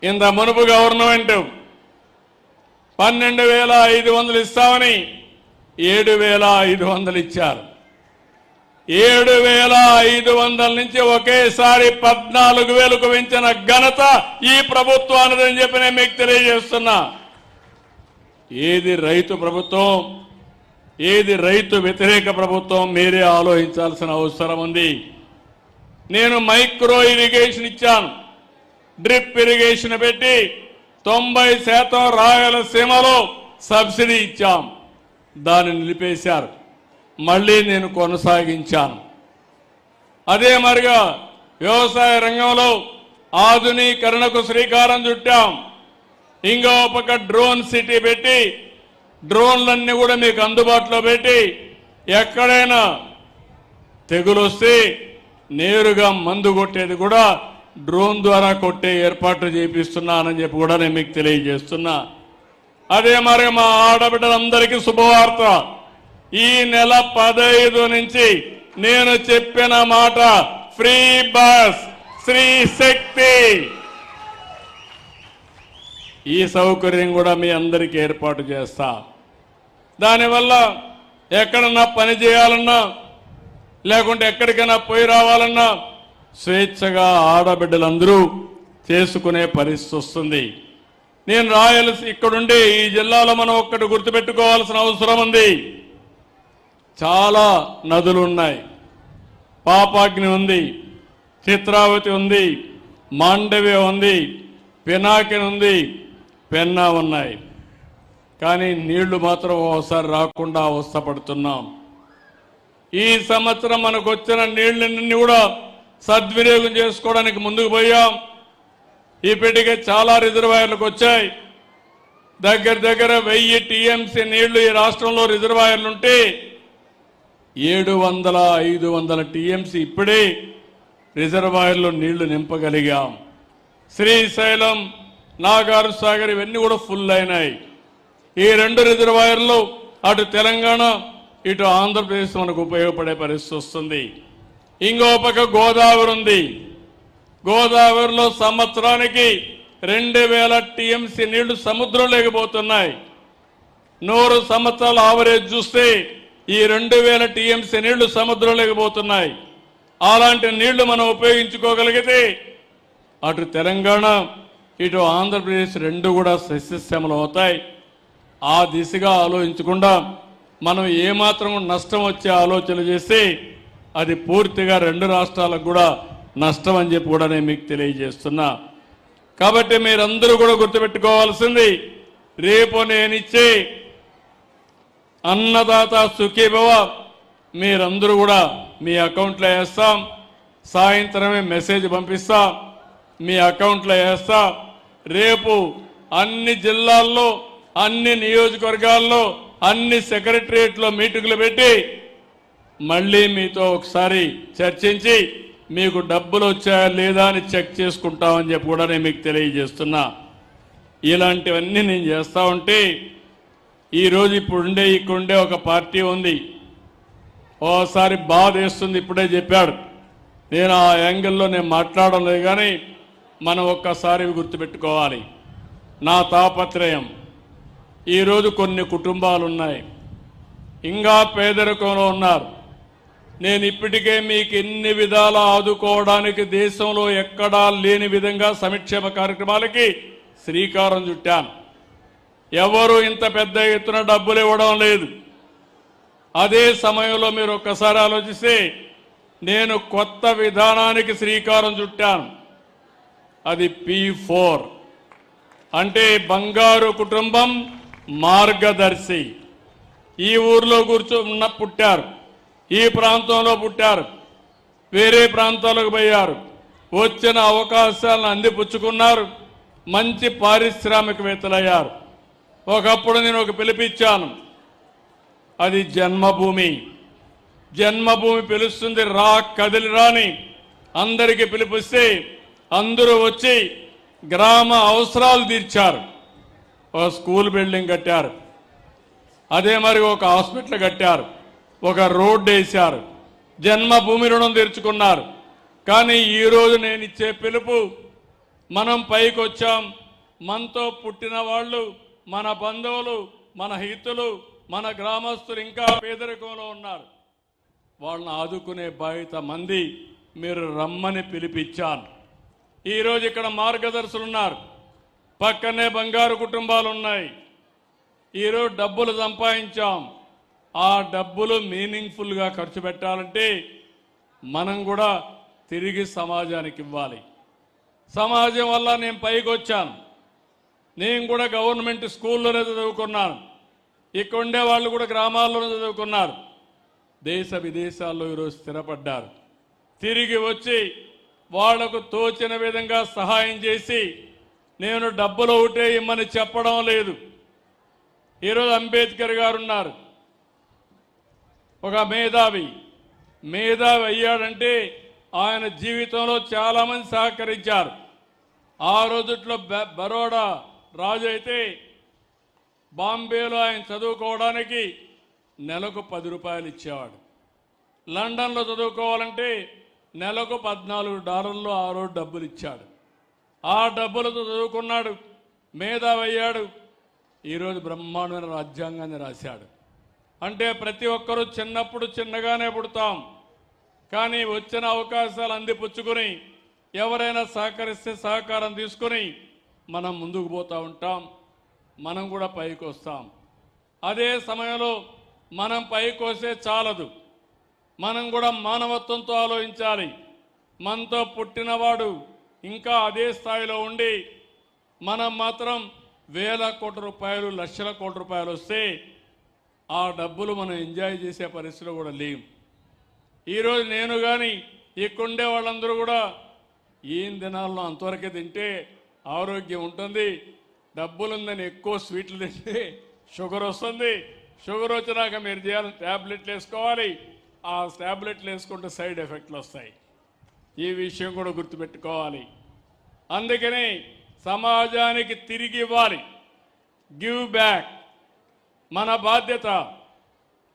ఇంత మునుపు గవర్నమెంట్ 12,500 ఇస్తామని 7,500 ఇచ్చారు. 7,500 నుంచి ఒకేసారి 14,000కు పెంచిన ఘనత ఈ ప్రభుత్వానిదని చెప్పి నేను మీకు తెలియజేస్తున్నా. ఏది రైతు ప్రభుత్వం, ఏది రైతు వ్యతిరేక ప్రభుత్వం మీరే ఆలోచించాల్సిన అవసరం ఉంది. నేను మైక్రో ఇరిగేషన్ ఇచ్చాను, డ్రిప్ ఇరిగేషన్ పెట్టి 90% రాయలసీమలో సబ్సిడీ ఇచ్చాం. దాన్ని నిలిపేశారు, మళ్ళీ నేను కొనసాగించాను. అదే మరిగా వ్యవసాయ రంగంలో ఆధునీకరణకు శ్రీకారం చుట్టాం. ఇంకో పక్క డ్రోన్ సిటీ పెట్టి డ్రోన్లన్నీ కూడా మీకు అందుబాటులో పెట్టి ఎక్కడైనా తెగులు వస్తే నేరుగా మందు కొట్టేది కూడా డ్రోన్ ద్వారా కొట్టే ఏర్పాట్లు చేపిస్తున్నానని చెప్పి కూడా నేను మీకు తెలియజేస్తున్నా. అదే మరి మా ఆడబిడ్డలందరికీ శుభవార్త, ఈ నెల 15 నుంచి నేను చెప్పిన మాట ఫ్రీ బస్, శ్రీ శక్తి, ఈ సౌకర్యం కూడా మీ అందరికీ ఏర్పాటు చేస్తా. దానివల్ల ఎక్కడన్నా పని చేయాలన్నా లేకుంటే ఎక్కడికైనా పోయి రావాలన్నా స్వేచ్ఛగా ఆడబిడ్డలందరూ చేసుకునే పరిస్థితి వస్తుంది. నేను ఇక్కడుండి ఈ జిల్లాలో మనం ఒక్కటి గుర్తుపెట్టుకోవాల్సిన అవసరం ఉంది. చాలా నదులు ఉన్నాయి, పాపాగ్ని ఉంది, చిత్రావతి ఉంది, మాండవ్య ఉంది, పినాకిని ఉంది, పెన్నా ఉన్నాయి. కానీ నీళ్లు మాత్రం ఒకసారి రాకుండా అవస్థపడుతున్నాం. ఈ సంవత్సరం మనకు వచ్చిన నీళ్ళన్నీ కూడా సద్వినియోగం చేసుకోవడానికి ముందుకు పోయాం. ఇప్పటికే చాలా రిజర్వాయర్లకు వచ్చాయి. దగ్గర 1000 టీఎంసీ నీళ్లు ఈ రాష్ట్రంలో రిజర్వాయర్లు ఉంటే 700-500 టీఎంసీ ఇప్పుడే రిజర్వాయర్లో నీళ్లు నింపగలిగాం. శ్రీశైలం, నాగార్ సాగర్ ఇవన్నీ కూడా ఫుల్ అయినాయి. ఈ 2 రిజర్వాయర్లు అటు తెలంగాణ ఇటు ఆంధ్రప్రదేశ్ మనకు ఉపయోగపడే పరిస్థితి వస్తుంది. ఇంకో పక్క గోదావరి ఉంది. గోదావరిలో సంవత్సరానికి 2,000 టీఎంసీ నీళ్లు సముద్రం లేకపోతున్నాయి. 100 సంవత్సరాల ఆవరేజ్ చూస్తే ఈ 2,000 టీఎంసీ నీళ్లు సముద్రం లేకపోతున్నాయి. అలాంటి నీళ్లు మనం ఉపయోగించుకోగలిగితే అటు తెలంగాణ ఇటు ఆంధ్రప్రదేశ్ 2 కూడా సస్యశ్యామలం అవుతాయి. ఆ దిశగా ఆలోచించకుండా మనం ఏమాత్రం నష్టం వచ్చే ఆలోచన చేస్తే అది పూర్తిగా 2 రాష్ట్రాలకు కూడా నష్టం అని చెప్పి కూడా నేను మీకు తెలియజేస్తున్నా. కాబట్టి మీరందరూ కూడా గుర్తుపెట్టుకోవాల్సింది, రేపు నేనిచ్చే అన్నదాత సుఖీభవ మీరందరూ కూడా మీ అకౌంట్లో వేస్తాం. సాయంత్రమే మెసేజ్ పంపిస్తాం, మీ అకౌంట్లో వేస్తా. రేపు అన్ని జిల్లాల్లో, అన్ని నియోజకవర్గాల్లో, అన్ని సెక్రటరియట్లో మీటింగులు పెట్టి మళ్ళీ మీతో ఒకసారి చర్చించి మీకు డబ్బులు వచ్చాయా లేదా అని చెక్ చేసుకుంటామని చెప్పి కూడా నేను మీకు తెలియజేస్తున్నా. ఇలాంటివన్నీ నేను చేస్తా ఉంటే ఈరోజు ఇక్కడుండే ఒక పార్టీ ఉంది. ఓసారి బాధ వేస్తుంది, ఇప్పుడే చెప్పాడు. నేను ఆ యాంగిల్లో నేను మాట్లాడడం లేదు, కానీ మనం ఒక్కసారి గుర్తుపెట్టుకోవాలి. నా తాపత్రయం, ఈరోజు కొన్ని కుటుంబాలు ఉన్నాయి ఇంకా పేదరికంలో ఉన్నారు. నేను ఇప్పటికే మీకు ఎన్ని విధాలా ఆదుకోవడానికి దేశంలో ఎక్కడా లేని విధంగా సంక్షేమ కార్యక్రమాలకి శ్రీకారం చుట్టాను. ఎవరు ఇంత పెద్ద ఎత్తున డబ్బులు ఇవ్వడం లేదు. అదే సమయంలో మీరు ఒక్కసారి ఆలోచిస్తే నేను కొత్త విధానానికి శ్రీకారం చుట్టాను. అది P4 అంటే బంగారు కుటుంబం మార్గదర్శి. ఈ ఊర్లో పుట్టారు, ఈ ప్రాంతంలో పుట్టారు, వేరే ప్రాంతాలకు పోయారు, వచ్చిన అవకాశాలను అందిపుచ్చుకున్నారు, మంచి పారిశ్రామికవేత్తలయ్యారు. ఒకప్పుడు నేను ఒక పిలిపిచ్చాను, అది జన్మభూమి. జన్మభూమి పిలుస్తుంది, రా కదిలి రాని అందరికీ పిలిపిస్తే అందరూ వచ్చి గ్రామ అవసరాలు తీర్చారు. ఒక స్కూల్ బిల్డింగ్ కట్టారు, అదే మరి ఒక హాస్పిటల్ కట్టారు, ఒక రోడ్డు వేశారు, జన్మభూమి రుణం తీర్చుకున్నారు. కానీ ఈరోజు నేను ఇచ్చే పిలుపు, మనం పైకి వచ్చాం, మనతో పుట్టిన వాళ్ళు, మన బంధువులు, మన హితులు, మన గ్రామస్తులు ఇంకా పేదరికంలో ఉన్నారు. వాళ్ళని ఆదుకునే బాధ్యత మంది. మీరు రమ్మని పిలిపించాను. ఈరోజు ఇక్కడ మార్గదర్శులు ఉన్నారు, పక్కనే బంగారు కుటుంబాలు ఉన్నాయి. ఈరోజు డబ్బులు సంపాదించాం, ఆ డబ్బులు మీనింగ్ఫుల్గా ఖర్చు పెట్టాలంటే మనం కూడా తిరిగి సమాజానికి ఇవ్వాలి. సమాజం వల్ల నేను పైకి వచ్చాను. నేను కూడా గవర్నమెంట్ స్కూల్లోనే చదువుకున్నాను, ఇక్కడ ఉండే వాళ్ళు కూడా గ్రామాల్లోనే చదువుకున్నారు, దేశ విదేశాల్లో ఈరోజు స్థిరపడ్డారు. తిరిగి వచ్చి వాళ్లకు తోచిన విధంగా సహాయం చేసి, నేను డబ్బులు ఒకటే ఇమ్మని చెప్పడం లేదు. ఈరోజు అంబేద్కర్ గారు ఉన్నారు, ఒక మేధావి అయ్యాడంటే ఆయన జీవితంలో చాలామంది సహకరించారు. ఆ రోజుట్లో బరోడా రాజు అయితే బాంబేలో ఆయన చదువుకోవడానికి నెలకు 10 రూపాయలు ఇచ్చేవాడు. లండన్లో చదువుకోవాలంటే నెలకు $14 ఆ రోజు డబ్బులు ఇచ్చాడు. ఆ డబ్బులతో చదువుకున్నాడు, మేధావి అయ్యాడు. ఈరోజు బ్రహ్మాండమైన రాజ్యాంగాన్ని రాశాడు. అంటే ప్రతి ఒక్కరూ చిన్నప్పుడు చిన్నగానే పుడతాం, కానీ వచ్చిన అవకాశాలు అందిపుచ్చుకొని ఎవరైనా సహకరిస్తే సహకారం తీసుకొని మనం ముందుకు పోతూ ఉంటాం, మనం కూడా పైకి వస్తాం. అదే సమయంలో మనం పైకి వస్తే చాలదు, మనం కూడా మానవత్వంతో ఆలోచించాలి. మనతో పుట్టినవాడు ఇంకా అదే స్థాయిలో ఉండి మనం మాత్రం వేల కోట్ల రూపాయలు, లక్షల కోట్ల రూపాయలు వస్తే ఆ డబ్బులు మనం ఎంజాయ్ చేసే పరిస్థితిలో కూడా లేం. ఈరోజు నేను కానీ ఇక్కడుండే వాళ్ళందరూ కూడా ఏం దినాల్లో అంతవరకే తింటే ఆరోగ్యం ఉంటుంది, డబ్బులుందని ఎక్కువ స్వీట్లు తింటే షుగర్ వస్తుంది, షుగర్ వచ్చినాక మీరు చేయాలి ట్యాబ్లెట్లు వేసుకోవాలి, ఆ ట్యాబ్లెట్లు వేసుకుంటే సైడ్ ఎఫెక్ట్లు వస్తాయి. ఈ విషయం కూడా గుర్తుపెట్టుకోవాలి. అందుకని సమాజానికి తిరిగి ఇవ్వాలి, గివ్ బ్యాక్ మన బాధ్యత.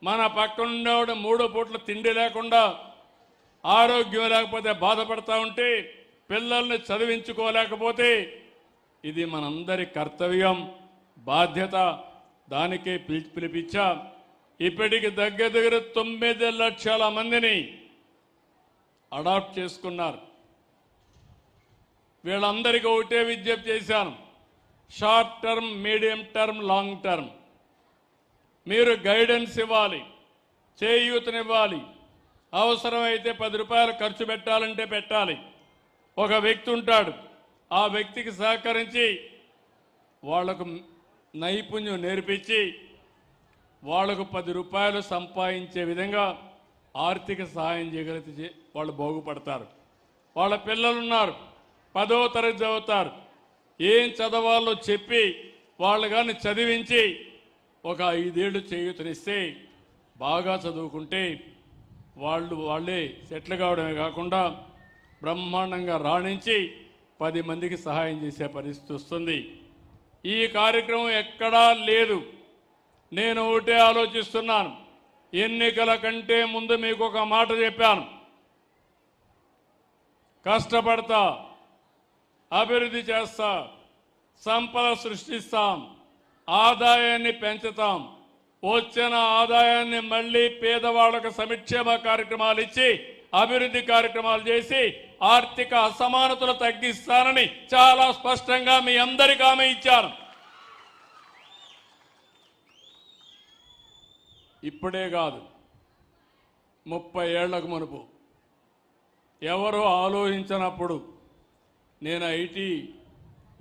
మన పక్కనుండేవాడు 3 పూట్ల తిండి లేకుండా, ఆరోగ్యం లేకపోతే బాధపడతా ఉంటే, పిల్లల్ని చదివించుకోలేకపోతే ఇది మనందరి కర్తవ్యం, బాధ్యత. దానికే పిలిపించా. ఇప్పటికి దగ్గర 9 లక్షల మందిని అడాప్ట్ చేసుకున్నారు. వీళ్ళందరికీ ఒకటే విజ్ఞప్తి చేశాను, short term, medium term, long term మీరు గైడెన్స్ ఇవ్వాలి, చేయూతనివ్వాలి. అవసరమైతే 10 రూపాయలు ఖర్చు పెట్టాలంటే పెట్టాలి. ఒక వ్యక్తి ఉంటాడు, ఆ వ్యక్తికి సహకరించి వాళ్లకు నైపుణ్యం నేర్పించి వాళ్లకు 10 రూపాయలు సంపాదించే విధంగా ఆర్థిక సహాయం చేయగలిగితే వాళ్ళు బాగుపడతారు. వాళ్ళ పిల్లలున్నారు, 10వ తరగతి చదువుతారు. ఏం చదవాలో చెప్పి వాళ్ళు కానీ చదివించి ఒక 5 ఏళ్ళు చేయూతనిస్తే బాగా చదువుకుంటే వాళ్ళే సెటిల్ కావడమే కాకుండా బ్రహ్మాండంగా రాణించి 10 మందికి సహాయం చేసే పరిస్థితి వస్తుంది. ఈ కార్యక్రమం ఎక్కడా లేదు. నేను ఒకటే ఆలోచిస్తున్నాను. ఎన్నికల కంటే ముందు మీకు ఒక మాట చెప్పాను. కష్టపడతా, అభివృద్ధి చేస్తా, సంపద సృష్టిస్తాం, ఆదాయాన్ని పెంచుతాం, వచ్చిన ఆదాయాన్ని మళ్ళీ పేదవాళ్లకు సంక్షేమ కార్యక్రమాలు ఇచ్చి అభివృద్ధి కార్యక్రమాలు చేసి ఆర్థిక అసమానతలు తగ్గిస్తానని చాలా స్పష్టంగా మీ అందరికీ హామీ ఇచ్చాను. ఇప్పుడే కాదు, 30 ఏళ్లకు మునుపు ఎవరో ఆలోచించినప్పుడు నేను ఐటీ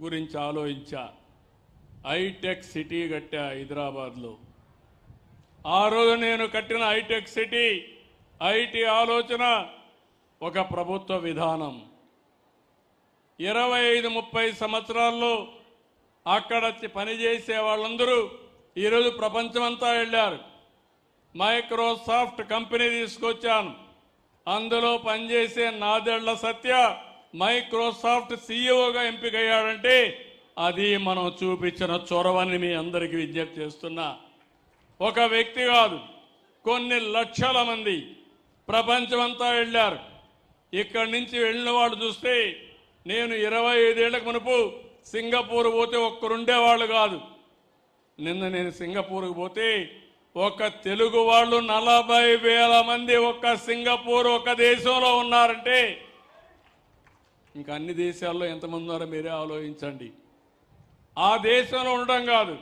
గురించి ఆలోచించా. హైటెక్ సిటీ కట్టా హైదరాబాద్లో. ఆ రోజు నేను కట్టిన హైటెక్ సిటీ, ఐటీ ఆలోచన ఒక ప్రభుత్వ విధానం. 25-30 సంవత్సరాల్లో అక్కడ పనిచేసే వాళ్ళందరూ ఈరోజు ప్రపంచమంతా వెళ్ళారు. మైక్రోసాఫ్ట్ కంపెనీ తీసుకొచ్చాను. అందులో పనిచేసే నాదెళ్ల సత్య మైక్రోసాఫ్ట్ సీఈఓగా ఎంపికయ్యాడంటే అది మనం చూపించిన చొరవని మీ అందరికీ విజ్ఞప్తి చేస్తున్నా. ఒక వ్యక్తి కాదు, కొన్ని లక్షల మంది ప్రపంచమంతా వెళ్ళారు. ఇక్కడి నుంచి వెళ్ళిన వాళ్ళు చూస్తే నేను 25 ఏళ్లకు మునుపు సింగపూర్ పోతే ఒక్కరుండేవాళ్ళు కాదు. నిన్న నేను సింగపూర్కి పోతే ఒక తెలుగు వాళ్ళు 40,000 మంది ఒక్క సింగపూర్ ఒక దేశంలో ఉన్నారంటే ఇంకా అన్ని దేశాల్లో ఎంతమంది ఉన్నారో మీరే ఆలోచించండి. ఆ దేశంలో ఉండడం కాదు,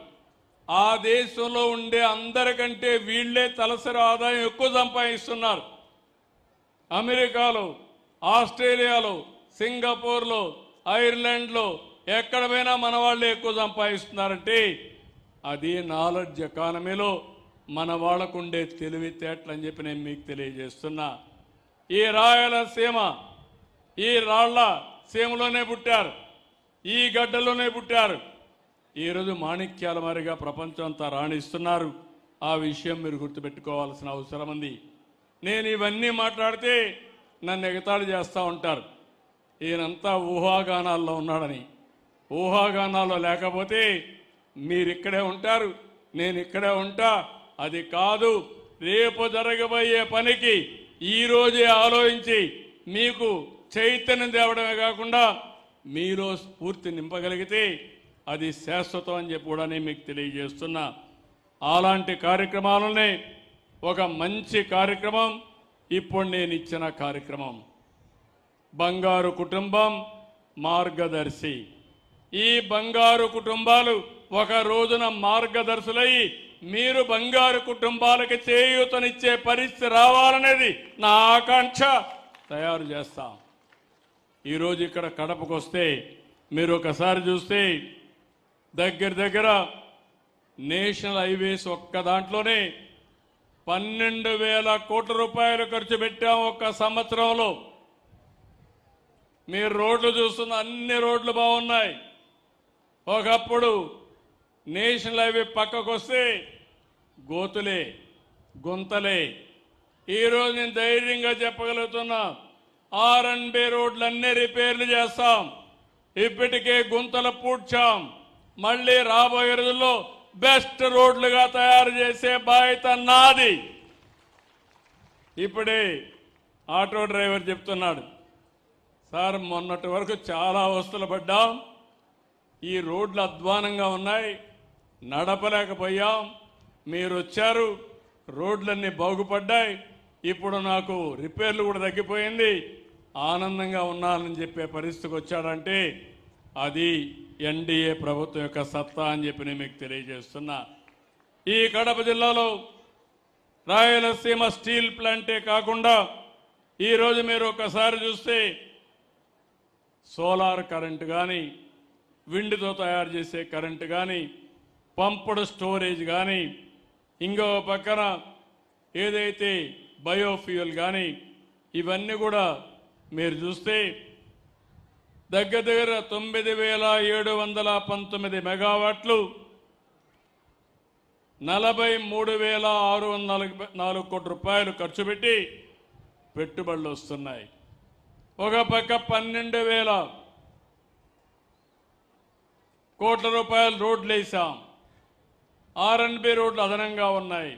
ఆ దేశంలో ఉండే అందరికంటే వీళ్లే తలసరి ఆదాయం ఎక్కువ సంపాదిస్తున్నారు. అమెరికాలో, ఆస్ట్రేలియాలో, సింగపూర్లో, ఐర్లాండ్లో ఎక్కడ పోయినా మన వాళ్ళే ఎక్కువ సంపాదిస్తున్నారంటే అది నాలెడ్జ్ ఎకానమీలో మన వాళ్ళకుండే తెలివితేటలు అని చెప్పి నేను మీకు తెలియజేస్తున్నా. ఈ రాయలసీమ ఈ రాళ్ల సీమలోనే పుట్టారు, ఈ గడ్డలోనే పుట్టారు. ఈరోజు మాణిక్యాల మారిగా ప్రపంచం అంతా రాణిస్తున్నారు. ఆ విషయం మీరు గుర్తుపెట్టుకోవాల్సిన అవసరం ఉంది. నేను ఇవన్నీ మాట్లాడితే నన్ను ఎగతాళి చేస్తూ ఉంటారు, ఈయనంతా ఊహాగానాల్లో ఉన్నాడని. ఊహాగానాల్లో లేకపోతే మీరు ఇక్కడే ఉంటారు, నేను ఇక్కడే ఉంటా. అది కాదు, రేపు జరగబోయే పనికి ఈరోజే ఆలోచించి మీకు చైతన్యం తేవడమే కాకుండా మీలో స్ఫూర్తి నింపగలిగితే అది శాశ్వతం అని చెప్పి కూడా నేను మీకు తెలియజేస్తున్నా. అలాంటి కార్యక్రమాలనే ఒక మంచి కార్యక్రమం ఇప్పుడు నేను ఇచ్చిన కార్యక్రమం బంగారు కుటుంబం మార్గదర్శి. ఈ బంగారు కుటుంబాలు ఒక రోజున మార్గదర్శులై మీరు బంగారు కుటుంబాలకు చేయూతనిచ్చే పరిస్థితి రావాలనేది నా ఆకాంక్ష. తయారు చేస్తాం. ఈరోజు ఇక్కడ కడపకు వస్తే మీరు ఒకసారి చూస్తే దగ్గర నేషనల్ హైవేస్ ఒక్క దాంట్లోనే 12,000 కోట్ల రూపాయలు ఖర్చు పెట్టాం ఒక్క సంవత్సరంలో. మీరు రోడ్లు చూస్తున్న అన్ని రోడ్లు బాగున్నాయి. ఒకప్పుడు నేషనల్ హైవే పక్కకు వస్తే గోతులే, గుంతలే. ఈరోజు నేను ధైర్యంగా చెప్పగలుగుతున్నా, R&B రోడ్లన్నీ రిపేర్లు చేస్తాం. ఇప్పటికే గుంతలు పూడ్చాం. మళ్ళీ రాబోయే రోజుల్లో బెస్ట్ రోడ్లుగా తయారు చేసే బాధ్యత నాది. ఇప్పుడే ఆటో డ్రైవర్ చెప్తున్నాడు, సార్ మొన్నటి వరకు చాలా అవస్థలు పడ్డాం, ఈ రోడ్లు అధ్వానంగా ఉన్నాయి, నడపలేకపోయాం, మీరు వచ్చారు, రోడ్లన్నీ బాగుపడ్డాయి, ఇప్పుడు నాకు రిపేర్లు కూడా తగ్గిపోయింది, ఆనందంగా ఉన్నానని చెప్పే పరిస్థితికి వచ్చాడంటే అది ఎన్డీఏ ప్రభుత్వం యొక్క సత్తా అని చెప్పి నేను మీకు తెలియజేస్తున్నా. ఈ కడప జిల్లాలో రాయలసీమ స్టీల్ ప్లాంటే కాకుండా ఈరోజు మీరు ఒకసారి చూస్తే సోలార్ కరెంటు కానీ, విండ్తో తయారు చేసే కరెంటు కానీ, పంపుడు స్టోరేజ్ కానీ, ఇంకో పక్కన ఏదైతే బయోఫ్యూయల్ కానీ ఇవన్నీ కూడా మీరు చూస్తే దగ్గర దగ్గర 9,719 మెగావాట్లు 43,604 కోట్ల రూపాయలు ఖర్చు పెట్టి పెట్టుబడులు వస్తున్నాయి. ఒక పక్క 12,000 కోట్ల రూపాయలు రోడ్లు వేసాం. ఆర్ఎన్బి రోడ్లు అదనంగా ఉన్నాయి.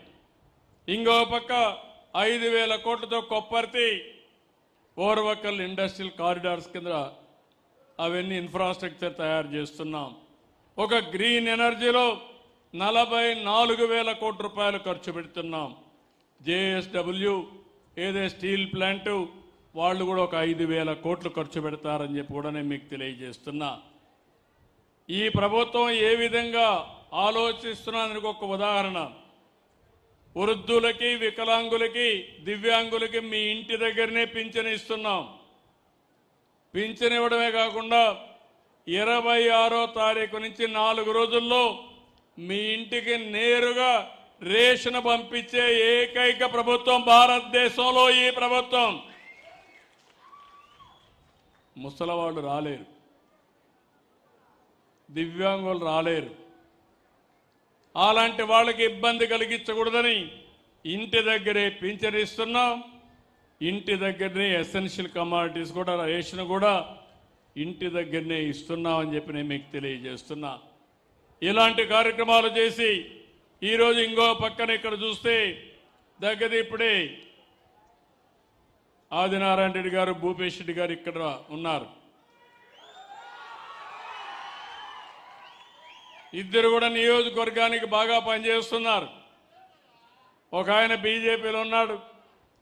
ఇంకో పక్క 5,000 కోట్లతో కొప్పర్తి ఓర్వకల్ ఇండస్ట్రియల్ కారిడార్స్ కింద అవన్నీ ఇన్ఫ్రాస్ట్రక్చర్ తయారు చేస్తున్నాం. ఒక గ్రీన్ ఎనర్జీలో 44,000 కోట్ల రూపాయలు ఖర్చు పెడుతున్నాం. జేఎస్డబ్ల్యూ ఏదే స్టీల్ ప్లాంటు వాళ్ళు కూడా ఒక 5,000 కోట్లు ఖర్చు పెడతారని చెప్పి కూడా నేను మీకు తెలియజేస్తున్నా. ఈ ప్రభుత్వం ఏ విధంగా ఆలోచిస్తున్నదానికి ఒక ఉదాహరణ, వృద్ధులకి, వికలాంగులకి, దివ్యాంగులకి మీ ఇంటి దగ్గరనే పింఛన్ ఇస్తున్నాం. పింఛన్ ఇవ్వడమే కాకుండా 26వ తారీఖు నుంచి 4 రోజుల్లో మీ ఇంటికి నేరుగా రేషన్ పంపించే ఏకైక ప్రభుత్వం భారతదేశంలో ఈ ప్రభుత్వం. ముసలవాళ్ళు రాలేరు, దివ్యాంగులు రాలేరు. అలాంటి వాళ్ళకి ఇబ్బంది కలిగించకూడదని ఇంటి దగ్గరే పింఛన్ ఇస్తున్నాం. ఇంటి దగ్గరనే ఎసెన్షియల్ కమాడిటీస్ కూడా, రేషన్ కూడా ఇంటి దగ్గరనే ఇస్తున్నామని చెప్పి నేను మీకు తెలియజేస్తున్నా. ఇలాంటి కార్యక్రమాలు చేసి ఈరోజు ఇంకో పక్కన ఇక్కడ చూస్తే దగ్గర ఇప్పుడే ఆదినారాయణ రెడ్డి గారు, భూపేష్ రెడ్డి గారు ఇక్కడ ఉన్నారు. ఇద్దరు కూడా నియోజకవర్గానికి బాగా పనిచేస్తున్నారు. ఒక ఆయన బీజేపీలో ఉన్నాడు,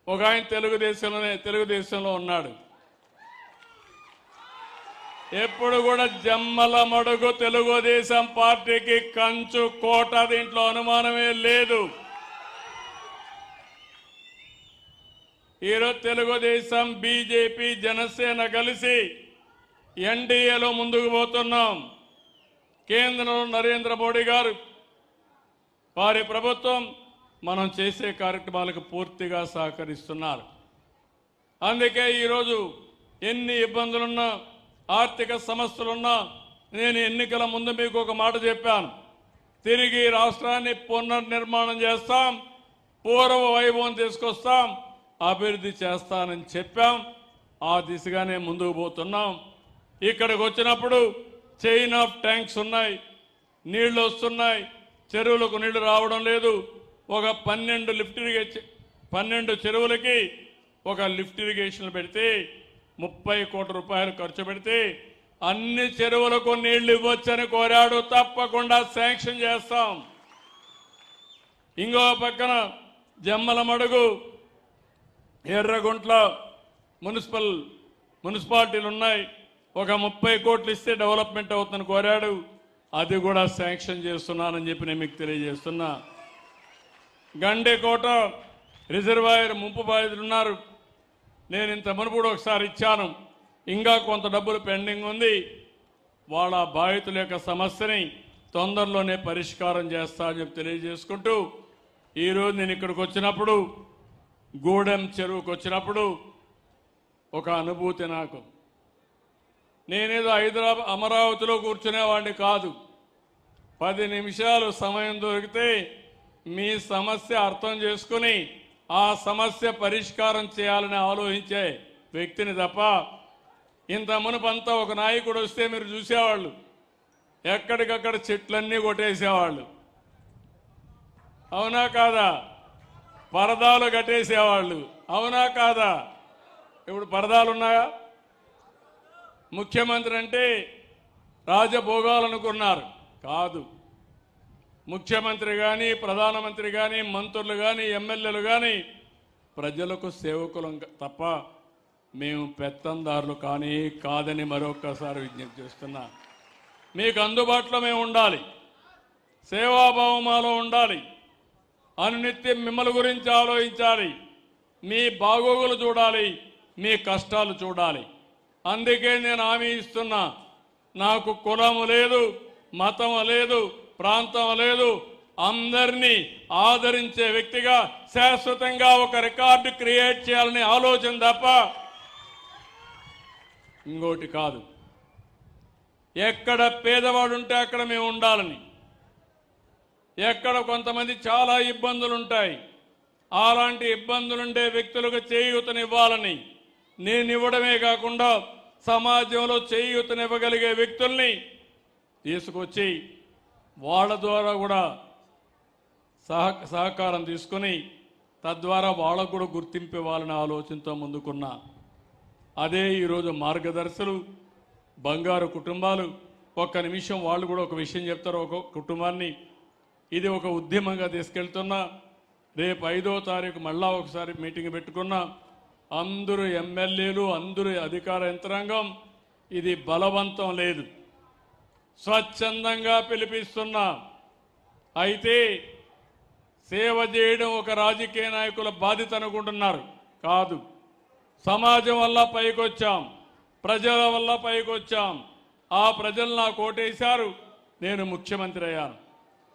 ఒక ఆయన తెలుగుదేశంలో ఉన్నాడు. ఎప్పుడు కూడా జమ్మల మడుగు తెలుగుదేశం పార్టీకి కంచు కోట, దీంట్లో అనుమానమే లేదు. ఈరోజు తెలుగుదేశం, బీజేపీ, జనసేన కలిసి ఎన్డీఏలో ముందుకు పోతున్నాం. కేంద్రంలో నరేంద్ర మోడీ గారు, వారి ప్రభుత్వం మనం చేసే కార్యక్రమాలకు పూర్తిగా సహకరిస్తున్నారు. అందుకే ఈరోజు ఎన్ని ఇబ్బందులున్నా, ఆర్థిక సమస్యలున్నా నేను ఎన్నికల ముందు మీకు ఒక మాట చెప్పాను, తిరిగి రాష్ట్రాన్ని పునర్నిర్మాణం చేస్తాం, పూర్వ వైభవం తీసుకొస్తాం, అభివృద్ధి చేస్తానని చెప్పాం. ఆ దిశగానే ముందుకు పోతున్నాం. ఇక్కడికి వచ్చినప్పుడు చైన్ ఆఫ్ ట్యాంక్స్ ఉన్నాయి, నీళ్లు వస్తున్నాయి, చెరువులకు నీళ్లు రావడం లేదు. ఒక 12 చెరువులకి ఒక లిఫ్ట్ ఇరిగేషన్ పెడితే 30 కోట్ల రూపాయలు ఖర్చు పెడితే అన్ని చెరువులకు నీళ్లు ఇవ్వచ్చని కోరాడు. తప్పకుండా శాంక్షన్ చేస్తాం. ఇంకో పక్కన జమ్మల మడుగు, ఎర్రగుంట్ల మున్సిపాలిటీలు ఉన్నాయి, ఒక 30 కోట్లు ఇస్తే డెవలప్మెంట్ అవుతుందని కోరాడు. అది కూడా శాంక్షన్ చేస్తున్నానని చెప్పి నేను మీకు తెలియజేస్తున్నా. గండికోట రిజర్వాయర్ ముంపు బాధితులు ఉన్నారు. నేను ఇంత మునుపు కూడా ఒకసారి ఇచ్చాను, ఇంకా కొంత డబ్బులు పెండింగ్ ఉంది. వాళ్ళ బాధితుల యొక్క సమస్యని తొందరలోనే పరిష్కారం చేస్తా అని చెప్పి తెలియజేసుకుంటూ, ఈరోజు నేను ఇక్కడికి వచ్చినప్పుడు, గూడెం చెరువుకు వచ్చినప్పుడు ఒక అనుభూతి నాకు. నేనేదో అమరావతిలో కూర్చునేవాడిని కాదు. 10 నిమిషాలు సమయం దొరికితే మీ సమస్య అర్థం చేసుకుని ఆ సమస్య పరిష్కారం చేయాలని ఆలోచించే వ్యక్తిని తప్ప, ఇంత మునుపంతా ఒక నాయకుడు వస్తే మీరు చూసేవాళ్ళు, ఎక్కడికక్కడ చెట్లన్నీ కొట్టేసేవాళ్ళు, అవునా కాదా? పరదాలు కట్టేసేవాళ్ళు, అవునా కాదా? ఇప్పుడు పరదాలు ఉన్నాయా? ముఖ్యమంత్రి అంటే రాజభోగాలనుకున్నారు, కాదు. ముఖ్యమంత్రి కానీ, ప్రధానమంత్రి కానీ, మంత్రులు కానీ, ఎమ్మెల్యేలు కానీ ప్రజలకు సేవకులం తప్ప మేము పెత్తందారులు కానీ కాదని మరొక్కసారి విజ్ఞప్తి చేస్తున్నా. మీకు అందుబాటులో మేము ఉండాలి, సేవాభావం మాలో ఉండాలి, అనునిత్యం మిమ్మల్ని గురించి ఆలోచించాలి, మీ బాగోగులు చూడాలి, మీ కష్టాలు చూడాలి. అందుకే నేను హామీ ఇస్తున్నా, నాకు కులము లేదు, మతం లేదు, ప్రాంతం లేదు, అందరినీ ఆదరించే వ్యక్తిగా శాశ్వతంగా ఒక రికార్డు క్రియేట్ చేయాలనే ఆలోచన తప్ప ఇంకోటి కాదు. ఎక్కడ పేదవాడు ఉంటే అక్కడ మేము ఉండాలని, ఎక్కడ కొంతమంది చాలా ఇబ్బందులు ఉంటాయి అలాంటి ఇబ్బందులుండే వ్యక్తులకు చేయూతనివ్వాలని, నేను ఇవ్వడమే కాకుండా సమాజంలో చేయూతనివ్వగలిగే వ్యక్తుల్ని తీసుకొచ్చి వాళ్ళ ద్వారా కూడా సహకారం తీసుకొని తద్వారా వాళ్ళకు కూడా గుర్తింపు ఇవ్వాలనే ఆలోచనతో ముందుకున్నా. అదే ఈరోజు మార్గదర్శులు బంగారు కుటుంబాలు. ఒక్క నిమిషం వాళ్ళు కూడా ఒక విషయం చెప్తారు. ఒక కుటుంబాన్ని ఇది ఒక ఉద్యమంగా తీసుకెళ్తున్నా. రేపు 5వ తారీఖు మళ్ళా ఒకసారి మీటింగ్ పెట్టుకున్నా. అందరూ ఎమ్మెల్యేలు, అందరూ అధికార యంత్రాంగం, ఇది బలవంతం లేదు, స్వచ్ఛందంగా పిలిపిస్తున్నా. అయితే సేవ చేయడం ఒక రాజకీయ నాయకుల బాధ్యత అనుకుంటున్నారు. కాదు, సమాజం వల్ల పైకొచ్చాం, ప్రజల వల్ల పైకొచ్చాం. ఆ ప్రజలు నాకు ఓటేశారు, నేను ముఖ్యమంత్రి అయ్యాను.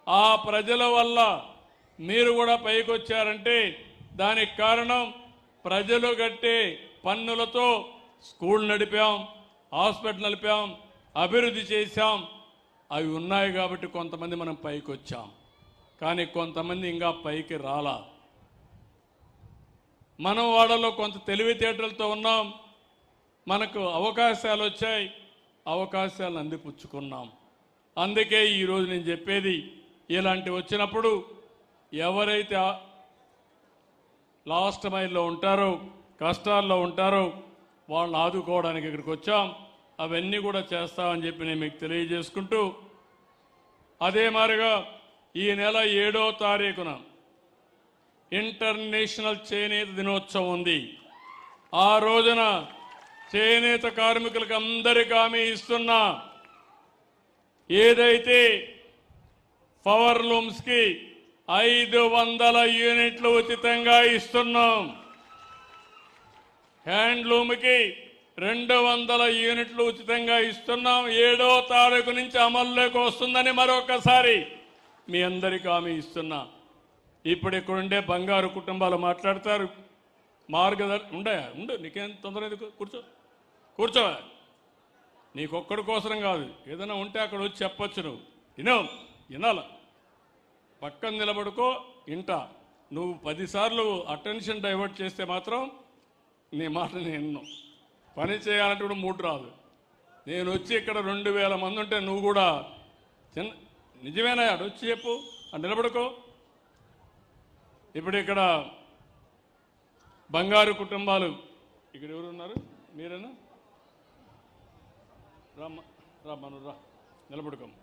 ఆ ప్రజల వల్ల మీరు కూడా పైకొచ్చారంటే దానికి కారణం ప్రజలు కట్టే పన్నులతో స్కూల్ నడిపాం, హాస్పిటల్ నడిపాం, అభివృద్ధి చేశాం. అవి ఉన్నాయి కాబట్టి కొంతమంది మనం పైకి వచ్చాం. కానీ కొంతమంది ఇంకా పైకి రాలా. మనం వాళ్ళలో కొంత తెలివితేటలతో ఉన్నాం, మనకు అవకాశాలు వచ్చాయి, అవకాశాలను అందిపుచ్చుకున్నాం. అందుకే ఈరోజు నేను చెప్పేది, ఇలాంటి వచ్చినప్పుడు ఎవరైతే లాస్ట్ మైల్లో ఉంటారో, కష్టాల్లో ఉంటారో వాళ్ళని ఆదుకోవడానికి ఇక్కడికి వచ్చాం. అవన్నీ కూడా చేస్తామని చెప్పి నేను మీకు తెలియజేసుకుంటూ, అదే మాదిరిగా ఈ నెల 7వ తారీఖున ఇంటర్నేషనల్ చేనేత దినోత్సవం ఉంది. ఆ రోజున చేనేత కార్మికులకు అందరికీ హామీ ఇస్తున్నా, ఏదైతే పవర్ లూమ్స్కి 500 యూనిట్లు ఉచితంగా ఇస్తున్నాం, హ్యాండ్లూమ్కి 200 యూనిట్లు ఉచితంగా ఇస్తున్నాం. 7వ తారీఖు నుంచి అమల్లోకి వస్తుందని మరొకసారి మీ అందరికీ హామీ ఇస్తున్నా. ఇప్పుడు ఇక్కడుండే బంగారు కుటుంబాలు మాట్లాడతారు. ఉండు, నీకేం తొందర ఎందుకు? కూర్చో. నీకొక్కడి కోసం కాదు, ఏదైనా ఉంటే అక్కడ వచ్చి చెప్పొచ్చు. నువ్వు వినాల, పక్కన నిలబడుకో, ఇంటా. నువ్వు 10 సార్లు అటెన్షన్ డైవర్ట్ చేస్తే మాత్రం నీ మాట నేను పని చేయాలంటే కూడా మూడు రాదు. నేను వచ్చి ఇక్కడ 2000 మంది ఉంటే నువ్వు కూడా నిజమేనా అటు వచ్చి చెప్పు, అని నిలబడుకో. ఇప్పుడు ఇక్కడ బంగారు కుటుంబాలు, ఇక్కడ ఎవరు ఉన్నారు? మీరేనా? రామ్మా నువ్వు రా, నిలబడుకోమ్మ.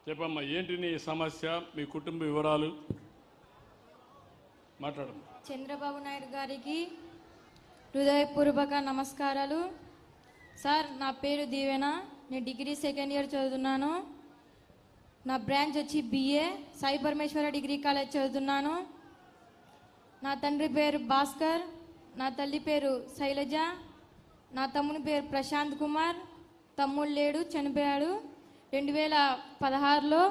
చెప్పమ్మా, ఏంటి నీ సమస్య, మీ కుటుంబ వివరాలు మాట్లాడమ్మా. చంద్రబాబు నాయుడు గారికి హృదయపూర్వక నమస్కారాలు. సార్, నా పేరు దీవెన, నేను డిగ్రీ 2nd ఇయర్ చదువుతున్నాను. నా బ్రాంచ్ వచ్చి BA, సాయి పరమేశ్వర డిగ్రీ కాలేజ్ చదువుతున్నాను. నా తండ్రి పేరు భాస్కర్, నా తల్లి పేరు శైలజ, నా తమ్ముని పేరు ప్రశాంత్ కుమార్. తమ్ముడు లేడు, చనిపోయాడు. 2016లో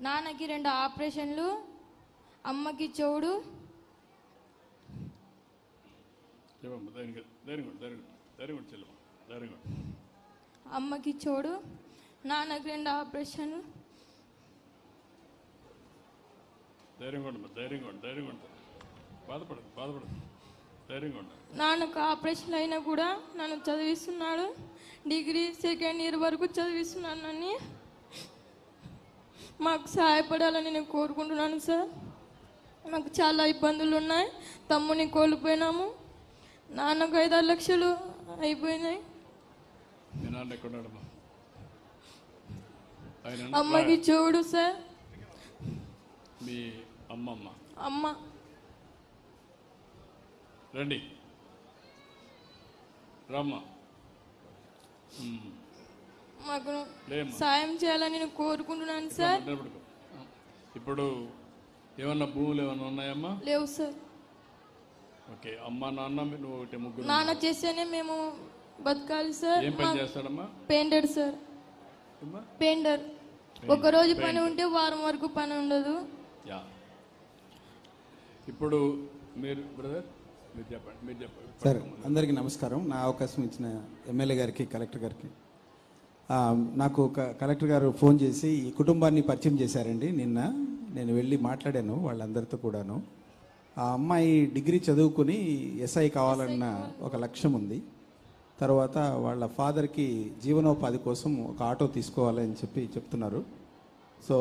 నాన్నకి 2 ఆపరేషన్లు, అమ్మకి చెవుడు. అమ్మకి చెవుడు, నాన్నకి 2 ఆపరేషన్లు. నాన్నకు ఆపరేషన్ అయినా కూడా నన్ను చదివిస్తున్నాడు. డిగ్రీ 2nd ఇయర్ వరకు చదివిస్తున్నాను. నన్ను మాకు సహాయపడాలని నేను కోరుకుంటున్నాను సార్. నాకు చాలా ఇబ్బందులు ఉన్నాయి. తమ్ముని కోల్పోయినాము. నాన్నకు 5-6 లక్షలు అయిపోయినాయి. అమ్మకి చూడు సార్. మీ అమ్మ రండి, రమ్మా. మాకు సాయం చేయాలని నేను కోరుకుంటున్నాను సార్. ఇప్పుడు ఏమన్నా భూములు ఏమన్నా ఉన్నాయమ్మా? లేవు సార్. ఓకే, అమ్మ నాన్న నువ్వు ఒకటి ముగ్గురు. నాన్న చేస్తేనే మేము బతకాలి సార్. ఏం పని చేస్తాడమ్మా? Painter sir. పెయింటర్. ఒక రోజు పని ఉంటే వారం వరకు పని ఉండదు. యా ఇప్పుడు మీరు బ్రదర్ మీరు చెప్పండి సార్ అందరికీ నమస్కారం. నా అవకాశం ఇచ్చిన ఎమ్మెల్యే గారికి, కలెక్టర్ గారికి. నాకు కలెక్టర్ గారు ఫోన్ చేసి ఈ కుటుంబాన్ని పరిచయం చేశారండి. నిన్న నేను వెళ్ళి మాట్లాడాను వాళ్ళందరితో కూడాను. ఆ అమ్మాయి డిగ్రీ చదువుకుని ఎస్ఐ కావాలన్న ఒక లక్ష్యం ఉంది. తర్వాత వాళ్ళ ఫాదర్కి జీవనోపాధి కోసం ఒక ఆటో తీసుకోవాలని చెప్తున్నారు. సో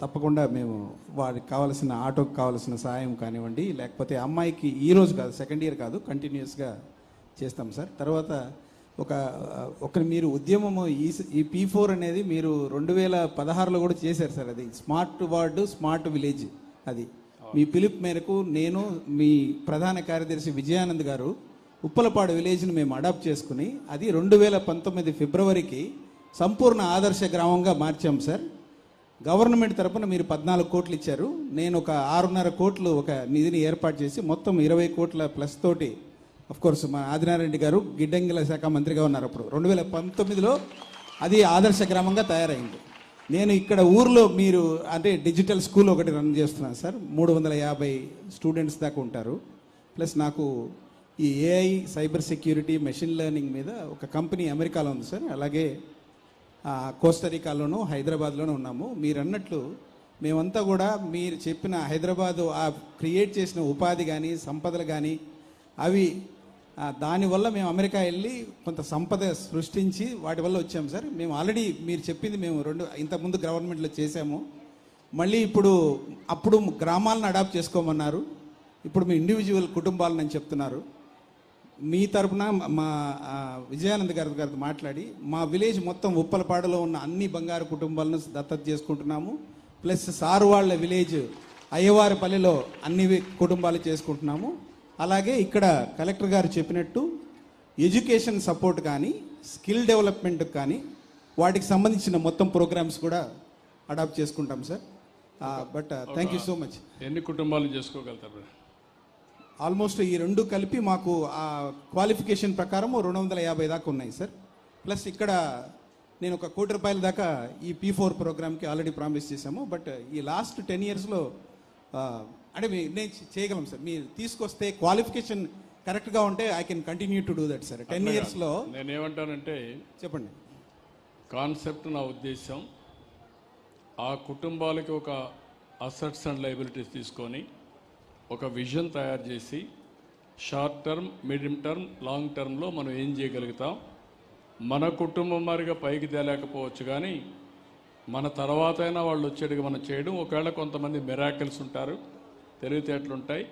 తప్పకుండా మేము వారికి కావాల్సిన ఆటోకి కావాల్సిన సహాయం కానివ్వండి, లేకపోతే అమ్మాయికి ఈరోజు కాదు, సెకండ్ ఇయర్ కాదు, కంటిన్యూస్గా చేస్తాం సార్. తర్వాత ఒక మీరు ఉద్యమము ఈ P4 అనేది మీరు 2016లో కూడా చేశారు సార్. అది స్మార్ట్ వార్డు స్మార్ట్ విలేజ్. అది మీ పిలుపు మేరకు నేను, మీ ప్రధాన కార్యదర్శి విజయానంద్ గారు ఉప్పలపాడు విలేజ్ని మేము అడాప్ట్ చేసుకుని అది 2019 ఫిబ్రవరికి సంపూర్ణ ఆదర్శ గ్రామంగా మార్చాం సార్. గవర్నమెంట్ తరపున మీరు 14 కోట్లు ఇచ్చారు. నేను ఒక 6.5 కోట్లు ఒక నిధిని ఏర్పాటు చేసి మొత్తం 20 కోట్ల ప్లస్ తోటి, కోర్స్ మా ఆదినారాయణ రెడ్డి గారు గిడ్డంగిల శాఖ మంత్రిగా ఉన్నారు అప్పుడు 2019లో అది ఆదర్శ గ్రామంగా తయారైంది. నేను ఇక్కడ ఊర్లో మీరు అంటే డిజిటల్ స్కూల్ ఒకటి రన్ చేస్తున్నాను సార్. 350 స్టూడెంట్స్ దాకా ఉంటారు. ప్లస్ నాకు ఈ AI cyber security machine learning మీద ఒక కంపెనీ అమెరికాలో ఉంది సార్. అలాగే కోస్టరికాలోను హైదరాబాద్లోనూ ఉన్నాము. మీరు అన్నట్లు మేమంతా కూడా మీరు చెప్పిన హైదరాబాదు ఆ క్రియేట్ చేసిన ఉపాధి కానీ సంపదలు కానీ అవి దానివల్ల మేము అమెరికా వెళ్ళి కొంత సంపద సృష్టించి వాటి వల్ల వచ్చాము సార్. మేము ఆల్రెడీ మీరు చెప్పింది మేము ఇంతకుముందు గవర్నమెంట్లో చేసాము. మళ్ళీ అప్పుడు గ్రామాలను అడాప్ట్ చేసుకోమన్నారు. ఇప్పుడు మీ ఇండివిజువల్ కుటుంబాలను చెప్తున్నారు. మీ తరపున మా విజయానంద్ గారితో మాట్లాడి మా విలేజ్ మొత్తం ఉప్పలపాడులో ఉన్న అన్ని బంగారు కుటుంబాలను దత్తత చేసుకుంటున్నాము. ప్లస్ సారు వాళ్ళ విలేజ్ అయ్యవారిపల్లిలో అన్ని కుటుంబాలు చేసుకుంటున్నాము. అలాగే ఇక్కడ కలెక్టర్ గారు చెప్పినట్టు ఎడ్యుకేషన్ సపోర్ట్ కానీ స్కిల్ డెవలప్మెంట్ కానీ వాటికి సంబంధించిన మొత్తం ప్రోగ్రామ్స్ కూడా అడాప్ట్ చేసుకుంటాం sir. But thank you so much. ఎన్ని కుటుంబాలు చేసుకోగలుగుతారు? ఆల్మోస్ట్ ఈ రెండు కలిపి మాకు ఆ క్వాలిఫికేషన్ ప్రకారం 250 దాకా ఉన్నాయి సార్. ప్లస్ ఇక్కడ నేను ఒక ₹1 కోటి దాకా ఈ P4 ప్రోగ్రామ్కి ఆల్రెడీ ప్రామిస్ చేశాము. బట్ ఈ లాస్ట్ 10 ఇయర్స్లో అంటే నేను చేయగలం సార్. మీరు తీసుకొస్తే క్వాలిఫికేషన్ కరెక్ట్గా ఉంటే I can continue to do that sir. 10 ఇయర్స్లో నేనేమంటానంటే చెప్పండి. కాన్సెప్ట్ నా ఉద్దేశం ఆ కుటుంబాలకి ఒక అసెట్స్ అండ్ లయబిలిటీస్ తీసుకొని ఒక విజన్ తయారు చేసి short term, medium term, long టర్మ్లో మనం ఏం చేయగలుగుతాం. మన కుటుంబం మరిగా పైకి తేలేకపోవచ్చు కానీ మన తర్వాత అయినా వాళ్ళు వచ్చేట్టుగా మనం చేయడం. ఒకవేళ కొంతమంది మిరాకిల్స్ ఉంటారు, తెలివితేటలు ఉంటాయి,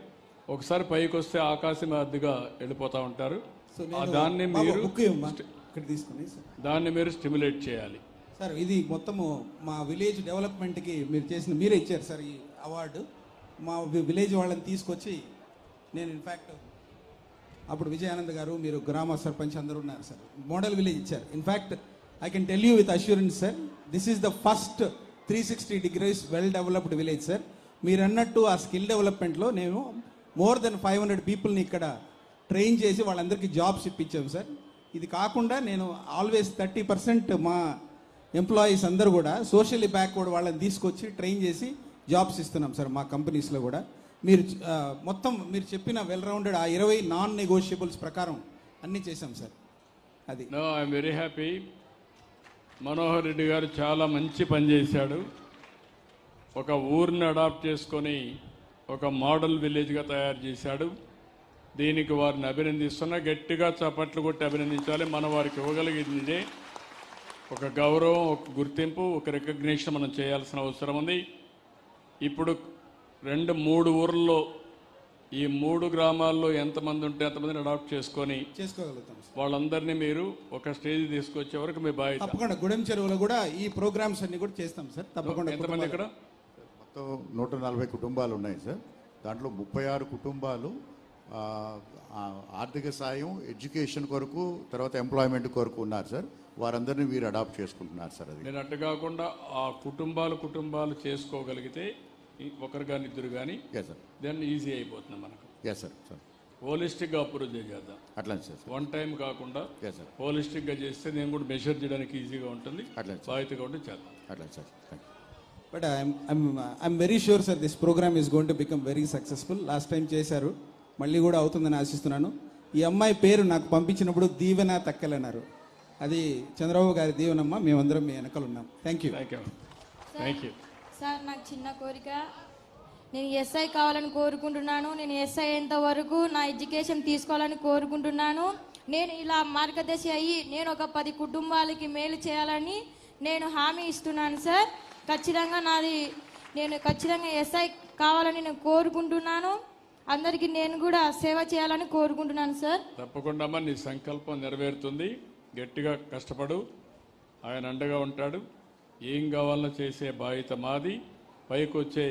ఒకసారి పైకి వస్తే ఆకాశం అద్దెగా వెళ్ళిపోతూ ఉంటారు. దాన్ని మీరు స్టిమ్యులేట్ చేయాలి సార్. ఇది మొత్తము మా విలేజ్ డెవలప్మెంట్కి మీరే ఇచ్చారు సార్ ఈ అవార్డు. మా విలేజ్ వాళ్ళని తీసుకొచ్చి నేను ఇన్ఫ్యాక్ట్ అప్పుడు విజయానంద్ గారు, మీరు గ్రామ సర్పంచ్ అందరూ ఉన్నారు సార్, మోడల్ విలేజ్ ఇచ్చారు. In fact I can tell you with assurance sir, this is the first 360 degrees well developed village sir. మీరు అన్నట్టు ఆ స్కిల్ డెవలప్మెంట్లో నేను మోర్ దెన్ 500 పీపుల్ని ఇక్కడ ట్రైన్ చేసి వాళ్ళందరికీ జాబ్స్ ఇప్పించాము సార్. ఇది కాకుండా నేను ఆల్వేస్ 30% మా ఎంప్లాయీస్ అందరూ కూడా సోషల్లీ బ్యాక్వర్డ్ వాళ్ళని తీసుకొచ్చి ట్రైన్ చేసి జాబ్స్ ఇస్తున్నాం సార్ మా కంపెనీస్లో కూడా. మీరు మొత్తం మీరు చెప్పిన వెల్ రౌండెడ్ ఆ 20 నాన్ నెగోషియబుల్స్ ప్రకారం అన్నీ చేశాం సార్. అది I'm very happy. Manohar Reddy గారు చాలా మంచి పని చేశాడు. ఒక ఊరిని అడాప్ట్ చేసుకొని ఒక మోడల్ విలేజ్గా తయారు చేశాడు. దీనికి వారిని అభినందిస్తున్నా, గట్టిగా చప్పట్లు కొట్టి అభినందించాలి. మనం వారికి ఇవ్వగలిగింది ఇదే, ఒక గౌరవం, ఒక గుర్తింపు, ఒక రికగ్నిషన్ మనం చేయాల్సిన అవసరం ఉంది. ఇప్పుడు 2-3 ఊర్లలో ఈ 3 గ్రామాల్లో ఎంతమంది ఉంటే ఎంతమందిని అడాప్ట్ చేసుకోగలుగుతాం. వాళ్ళందరినీ మీరు ఒక స్టేజ్ తీసుకొచ్చే వరకు మీ బాధ్యత. తప్పకుండా గూడెం చెరువులో కూడా ఈ ప్రోగ్రామ్స్ అన్ని కూడా చేస్తాం సార్. తప్పకుండా. ఎంతమంది ఇక్కడ? మొత్తం 140 కుటుంబాలు ఉన్నాయి సార్. దాంట్లో 36 కుటుంబాలు ఆర్థిక సాయం, ఎడ్యుకేషన్ కొరకు, తర్వాత ఎంప్లాయ్మెంట్ కొరకు ఉన్నారు సార్. వారందరినీ మీరు అడాప్ట్ చేసుకుంటున్నారు సార్. అది నేను అట్టు కాకుండా ఆ కుటుంబాలు చేసుకోగలిగితే ఒకరు కానీ ఇద్దరు కానీ దెన్ ఈజీ అయిపోతుంది మనకు. సార్ హోలిస్టిక్గా అప్రోచ్ చేద్దాం. అట్లా సార్, వన్ టైం కాకుండా హోలిస్టిక్గా చేస్తే నేను కూడా మెషర్ చేయడానికి ఈజీగా ఉంటుంది, బాధ్యతగా ఉంటుంది చేద్దాం. అట్లా sir. But I'm very sure sir this programme is going to become very successful. Last time చేశారు, మళ్ళీ కూడా అవుతుందని ఆశిస్తున్నాను. ఈ అమ్మాయి పేరు నాకు పంపించినప్పుడు దీవెన తక్కలన్నారు. అది చంద్రబాబు గారి దీవెనమ్మ, మేమందరం మీ వెనకాల ఉన్నాం. Thank you. Thank you. Sir నాకు చిన్న కోరిక, నేను ఎస్ఐ కావాలని కోరుకుంటున్నాను. నేను ఎస్ఐ అయ్యేంత వరకు నా ఎడ్యుకేషన్ తీసుకోవాలని కోరుకుంటున్నాను. నేను ఇలా మార్గదర్శి అయ్యి నేను ఒక 10 కుటుంబాలకి మేలు చేయాలని నేను హామీ ఇస్తున్నాను సార్. నేను ఖచ్చితంగా ఎస్ఐ కావాలని నేను కోరుకుంటున్నాను. అందరికీ నేను కూడా సేవ చేయాలని కోరుకుంటున్నాను సార్. తప్పకుండా నీ సంకల్పం నెరవేరుతుంది. గట్టిగా కష్టపడు, ఆయన అండగా ఉంటాడు. ఏం కావాలో చేసే బాధ్యత మాది. పైకి వచ్చే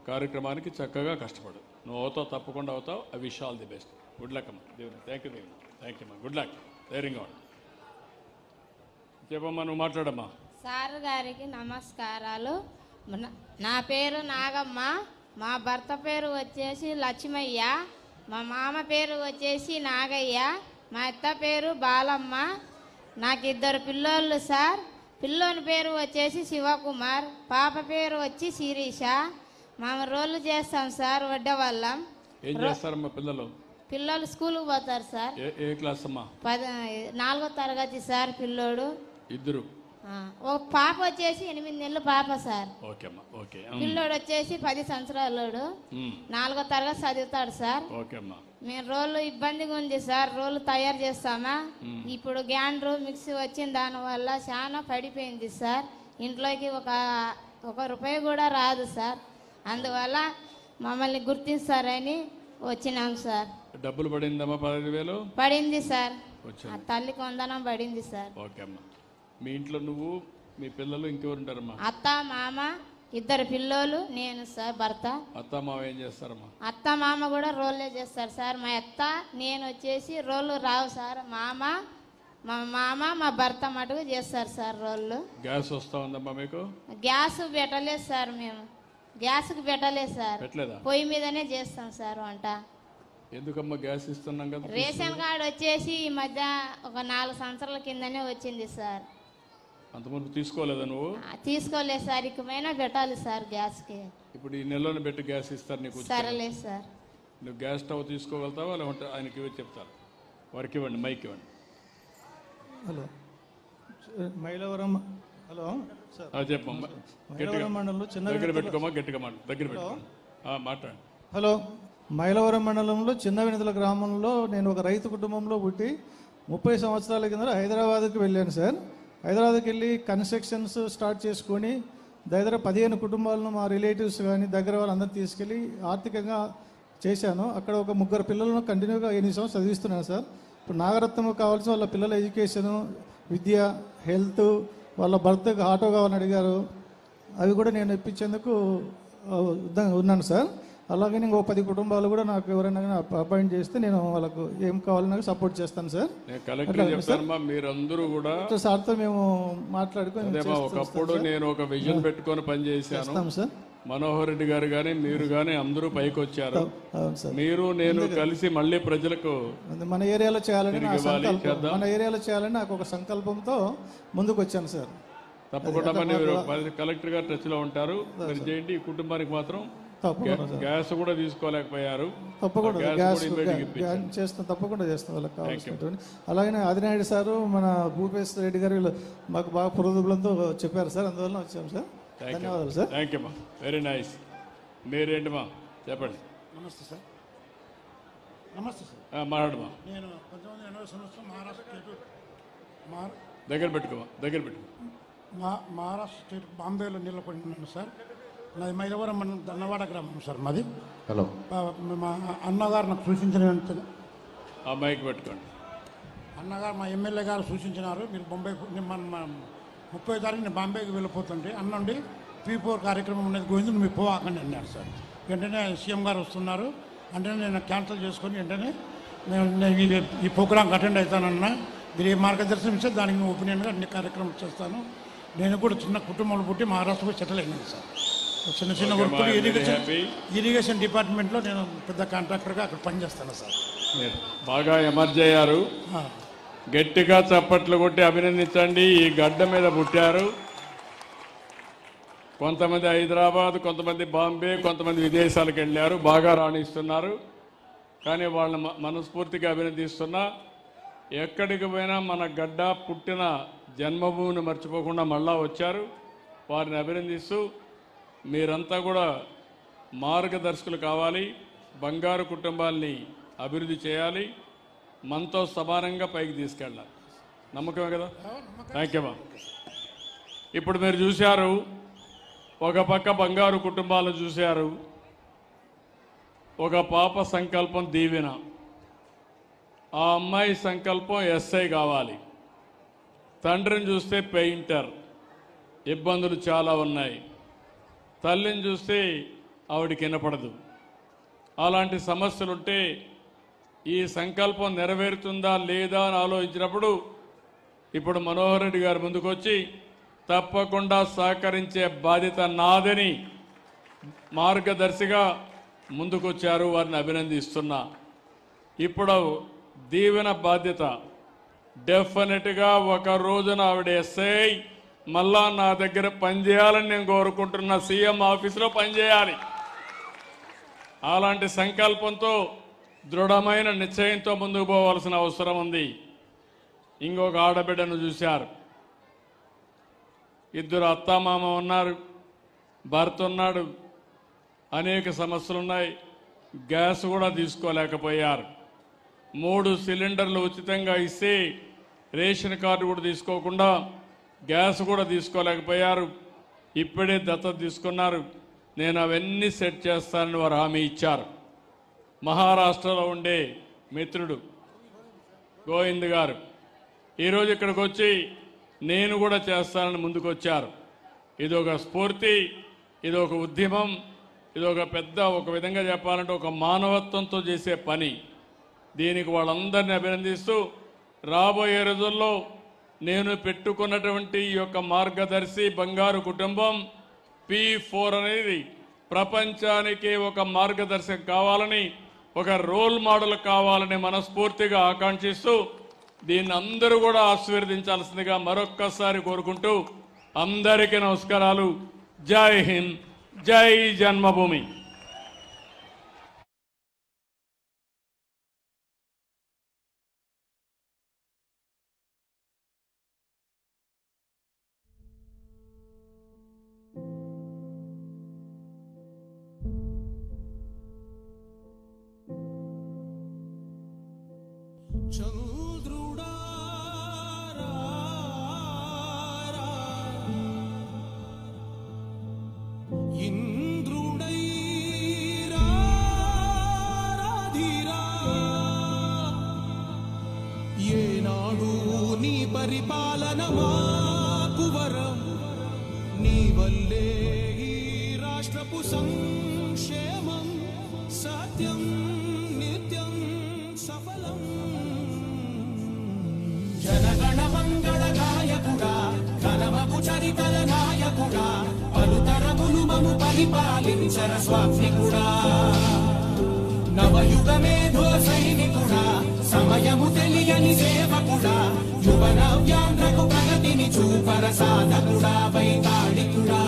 కార్యక్రమానికి చక్కగా కష్టపడు. నువ్వు అవుతావు, తప్పకుండా అవుతావు. I wish all the best. Good luck అమ్మ. దేవుని థ్యాంక్ యూ. థ్యాంక్ యూ అమ్మా. Good luck. ధైర్యంగా ఉండు. చెప్పమ్మా, నువ్వు మాట్లాడమ్మా. సార్ గారికి నమస్కారాలు. నా పేరు నాగమ్మ, మా భర్త పేరు వచ్చేసి లక్ష్మయ్య, మా మామ పేరు వచ్చేసి నాగయ్య, మా అత్త పేరు బాలమ్మ. నాకు 2 పిల్లోళ్ళు సార్. పిల్లోని పేరు వచ్చేసి శివకుమార్, పాప పేరు వచ్చి శిరీష. మేము రోళ్ళు చేస్తాం సార్, వడ్డవల్లం. ఏం చేస్తారమ్మా పిల్లలు? పిల్లలు స్కూల్కి పోతారు సార్. ఏ క్లాస్ అమ్మా? 4వ తరగతి సార్ పిల్లోడు. ఇద్దరు. ఒక పాప వచ్చేసి 8 నెలలు పాప సార్. ఓకే అమ్మా. ఓకే. పిల్లోడు వచ్చేసి 10 సంవత్సరాలోడు, 4వ తరగతి చదువుతాడు సార్. ఓకే అమ్మా. మేము రోళ్ళు ఇబ్బందిగా ఉంది సార్, రోళ్ళు తయారు చేస్తామా. ఇప్పుడు గ్రైండర్ మిక్సీ వచ్చిన దానివల్ల చాలా పడిపోయింది సార్. ఇంట్లోకి ఒక రూపాయి కూడా రాదు సార్. అందువల్ల మమ్మల్ని గుర్తిస్తారని వచ్చినాం సార్. డబ్బులు పడిందమ్మా? 15,000 పడింది సార్. వచ్చింది. తల్లికి వందనం పడింది సార్. ఓకే అమ్మా. మీ ఇంట్లో నువ్వు, మీ పిల్లలు, ఇంకెవరు ఉంటారమ్మా? అత్త మామ, 2 పిల్లోలు, నేను సార్ భర్త. అత్త మామ ఏం చేస్తారమ్మా? అత్త మామ కూడా రోళ్ళే చేస్తారు సార్. మా అత్త నేను వచ్చేసి రోళ్ళు రావు సార్. మా మామ మా భర్త మటుకు చేస్తారు సార్ రోళ్ళు. గ్యాస్ వస్తా ఉందమ్మా మీకు? గ్యాస్ పెట్టలేదు సార్. మేము గ్యాస్కి పెట్టలేదు సార్. పెట్టలేదా? పొయ్యి మీదనే చేస్తాం సార్ వంట. ఎందుకమ్మా గ్యాస్ ఇస్తున్నాం కదా? రేషన్ కార్డు వచ్చేసి ఈ మధ్య ఒక 4 సంవత్సరాల కిందనే వచ్చింది సార్. అంతకుముందు తీసుకోలేదా నువ్వు? తీసుకోలేదు సార్. ఇకమైనా పెట్టాలి సార్ గ్యాస్కి. ఇప్పుడు ఈ నెలలో పెట్టి గ్యాస్ ఇస్తారు నీకు? సరేలేదు సార్. నువ్వు గ్యాస్ స్టవ్ తీసుకోగలుగుతావా, లేకుంటే ఆయనకి ఇవి చెప్తారు? వారికి ఇవ్వండి, మైక్ ఇవ్వండి. హలో, మైలవరం. హలో సార్, చెప్పమ్మా. మైలవరం మండలంలో చిన్న దగ్గర పెట్టుకోమా, గట్టిగా దగ్గర పెట్టుకో. మాట్లాడండి. హలో, మైలవరం మండలంలో చిన్న వినతుల గ్రామంలో నేను ఒక రైతు కుటుంబంలో పుట్టి 30 సంవత్సరాల కింద హైదరాబాద్కి వెళ్ళాను సార్. హైదరాబాద్కి వెళ్ళి కన్స్ట్రక్షన్స్ స్టార్ట్ చేసుకొని దగ్గర 15 కుటుంబాలను మా రిలేటివ్స్ కానీ దగ్గర వాళ్ళందరినీ తీసుకెళ్ళి ఆర్థికంగా చేశాను. అక్కడ ఒక 3 పిల్లలను కంటిన్యూగా 8 సంవత్సరాలు చదివిస్తున్నాను సార్. ఇప్పుడు నాగరత్నం కావాల్సిన వాళ్ళ పిల్లల ఎడ్యుకేషను, విద్య, హెల్త్, వాళ్ళ భర్తకు ఆటో కావాలని అడిగారు. అవి కూడా నేను ఇప్పించేందుకు ఉన్నాను సార్. అలాగే ఇంకో 10 కుటుంబాలు కూడా నాకు ఎవరైనా అపాయింట్ చేస్తే నేను వాళ్ళకు ఏం కావాలన్నా సపోర్ట్ చేస్తాను సార్. మీరందరూ కూడా సార్తో మేము మాట్లాడుకొని ఒకప్పుడు నేను ఒక విజన్ పెట్టుకొని పనిచేశాను సార్. మనోహర్ రెడ్డి గారు కానీ మీరు కానీ అందరూ పైకి వచ్చారు. మీరు నేను కలిసి మళ్ళీ ప్రజలకు మన ఏరియాలో చేయాలని నాకు ఒక సంకల్పంతో ముందుకు వచ్చాను సార్. తప్పకుండా మీరు కలెక్టర్ గారు టచ్ లో ఉంటారు. మీరు చేయండి. ఈ కుటుంబానికి మాత్రం గ్యాస్ కూడా తీసుకోలేకపోయారు. తప్పకుండా చేస్తాం, తప్పకుండా చేస్తాం వాళ్ళకి కావాల్సినటువంటి. అలాగే ఆదినాయుడు సారు, మన భూపేశ్ రెడ్డి గారు వీళ్ళు మాకు బాగా పురోగతులతో చెప్పారు సార్. అందువల్ల వచ్చాం సార్. ధన్యవాదాలు సార్. థ్యాంక్ యూ అమ్మా. Very nice. మీరేంటమ్మా చెప్పండి. నమస్తే సార్. నమస్తే సార్. మాట్లాడమ్మా. నేను 1980 సంవత్సరం మహారాష్ట్ర దగ్గర పెట్టుకోమా, దగ్గర పెట్టుకో. మహారాష్ట్ర స్టేట్ బాంబేలో నిలబడి ఉన్నాను సార్. నాది మైలవరం మండలం దన్నవాడ గ్రామం సార్ మాది. హలో, మా అన్నగారు నాకు సూచించిన మైక్ పెట్టుకోండి. అన్నగారు మా ఎమ్మెల్యే గారు సూచించినారు, మీరు బొంబాయి 30వ తారీఖు నేను బాంబేకి వెళ్ళిపోతుంటే అన్నండి P4 కార్యక్రమం ఉన్నది గోవిందు మీరు పోవాకండి అన్నారు సార్. వెంటనే సీఎం గారు వస్తున్నారు అంటే నేను క్యాన్సిల్ చేసుకొని వెంటనే నేను ఈ ప్రోగ్రాంకి అటెండ్ అవుతానన్నా. మీరు ఏ మార్గదర్శనం ఇస్తే దానికి నేను ఒపీనియన్గా అన్ని కార్యక్రమాలు చేస్తాను. నేను కూడా చిన్న కుటుంబంలో పుట్టి మహారాష్ట్రలో సెటిల్ అయినాను సార్. చిన్న చిన్న వర్కులు ఇరిగేషన్ డిపార్ట్మెంట్లో నేను పెద్ద కాంట్రాక్టర్గా అక్కడ పనిచేస్తాను సార్. బాగా ఎమర్జ్ అయ్యారు. గట్టిగా చప్పట్లు కొట్టి అభినందించండి. ఈ గడ్డ మీద పుట్టారు. కొంతమంది హైదరాబాద్, కొంతమంది బాంబే, కొంతమంది విదేశాలకు వెళ్ళారు, బాగా రాణిస్తున్నారు. కానీ వాళ్ళని మనస్ఫూర్తిగా అభినందిస్తున్నా. ఎక్కడికి పోయినా మన గడ్డ పుట్టిన జన్మభూమిని మర్చిపోకుండా మళ్ళా వచ్చారు. వారిని అభినందిస్తూ మీరంతా కూడా మార్గదర్శకులు కావాలి, బంగారు కుటుంబాల్ని అభివృద్ధి చేయాలి, మనతో సమానంగా పైకి తీసుకెళ్ళాలి. నమ్మకమే కదా? థ్యాంక్ యూ మా. ఇప్పుడు మీరు చూశారు, ఒక పక్క బంగారు కుటుంబాలను చూశారు, ఒక పాప సంకల్పం దీవెన. ఆ అమ్మాయి సంకల్పం ఎస్ఐ కావాలి. తండ్రిని చూస్తే పెయింటర్, ఇబ్బందులు చాలా ఉన్నాయి. తల్లిని చూస్తే ఆవిడికి వినపడదు. అలాంటి సమస్యలుంటే ఈ సంకల్పం నెరవేరుతుందా లేదా అని ఆలోచించినప్పుడు ఇప్పుడు మనోహర్ రెడ్డి గారు ముందుకొచ్చి తప్పకుండా సహకరించే బాధ్యత నాదని మార్గదర్శిగా ముందుకొచ్చారు. వారిని అభినందిస్తున్నా. ఇప్పుడు దీవెన బాధ్యత డెఫినెట్గా ఒక రోజున ఆవిడ ఎస్ఐ మళ్ళా నా దగ్గర పనిచేయాలని నేను కోరుకుంటున్న. సీఎం ఆఫీసులో పనిచేయాలి. అలాంటి సంకల్పంతో దృఢమైన నిశ్చయంతో ముందుకు పోవాల్సిన అవసరం ఉంది. ఇంకొక ఆడబిడ్డను చూశారు. ఇద్దరు అత్తామామ ఉన్నారు, భర్త ఉన్నాడు, అనేక సమస్యలున్నాయి. గ్యాస్ కూడా తీసుకోలేకపోయారు. 3 సిలిండర్లు ఉచితంగా ఇస్తే రేషన్ కార్డు కూడా తీసుకోకుండా గ్యాస్ కూడా తీసుకోలేకపోయారు. ఇప్పుడే దత్తత తీసుకున్నారు. నేను అవన్నీ సెట్ చేస్తానని వారు హామీ ఇచ్చారు. మహారాష్ట్రలో ఉండే మిత్రుడు గోవింద్ గారు ఈరోజు ఇక్కడికి వచ్చి నేను కూడా చేస్తానని ముందుకొచ్చారు. ఇదొక స్ఫూర్తి, ఇదొక ఉద్యమం, ఇదొక పెద్ద, ఒక విధంగా చెప్పాలంటే ఒక మానవత్వంతో చేసే పని. దీనికి వాళ్ళందరినీ అభినందిస్తూ రాబోయే రోజుల్లో నేను పెట్టుకున్నటువంటి ఈ యొక్క మార్గదర్శి బంగారు కుటుంబం P4 అనేది ప్రపంచానికి ఒక మార్గదర్శకం కావాలని, ఒక రోల్ మోడల్ కావాలని మనస్ఫూర్తిగా ఆకాంక్షిస్తూ దీన్ని అందరూ కూడా ఆశీర్వదించాల్సిందిగా మరొక్కసారి కోరుకుంటూ అందరికీ నమస్కారాలు. జై హింద్, జై జన్మభూమి. చంద్రుడా ఇంద్రుడై రాధిరా ఏనాడు నీ పరిపాలన మాకు వరం, నీ వల్లే ఈ రాష్ట్రపు సంక్షేమం సత్యం నిత్యం సఫలం. జనగణ మంగళ గాయకుడా, ఘనమపు చరితల నాయకుడా, పలుతరములు మము పరిపాలించర స్వామికుడా, నవయుగ మేధో సైనికుడా, సమయము తెలియని సేవకుడా, యువన వ్యాంధ్రకు ప్రగతిని చూపర సాధకుడా, వైతాళికుడా.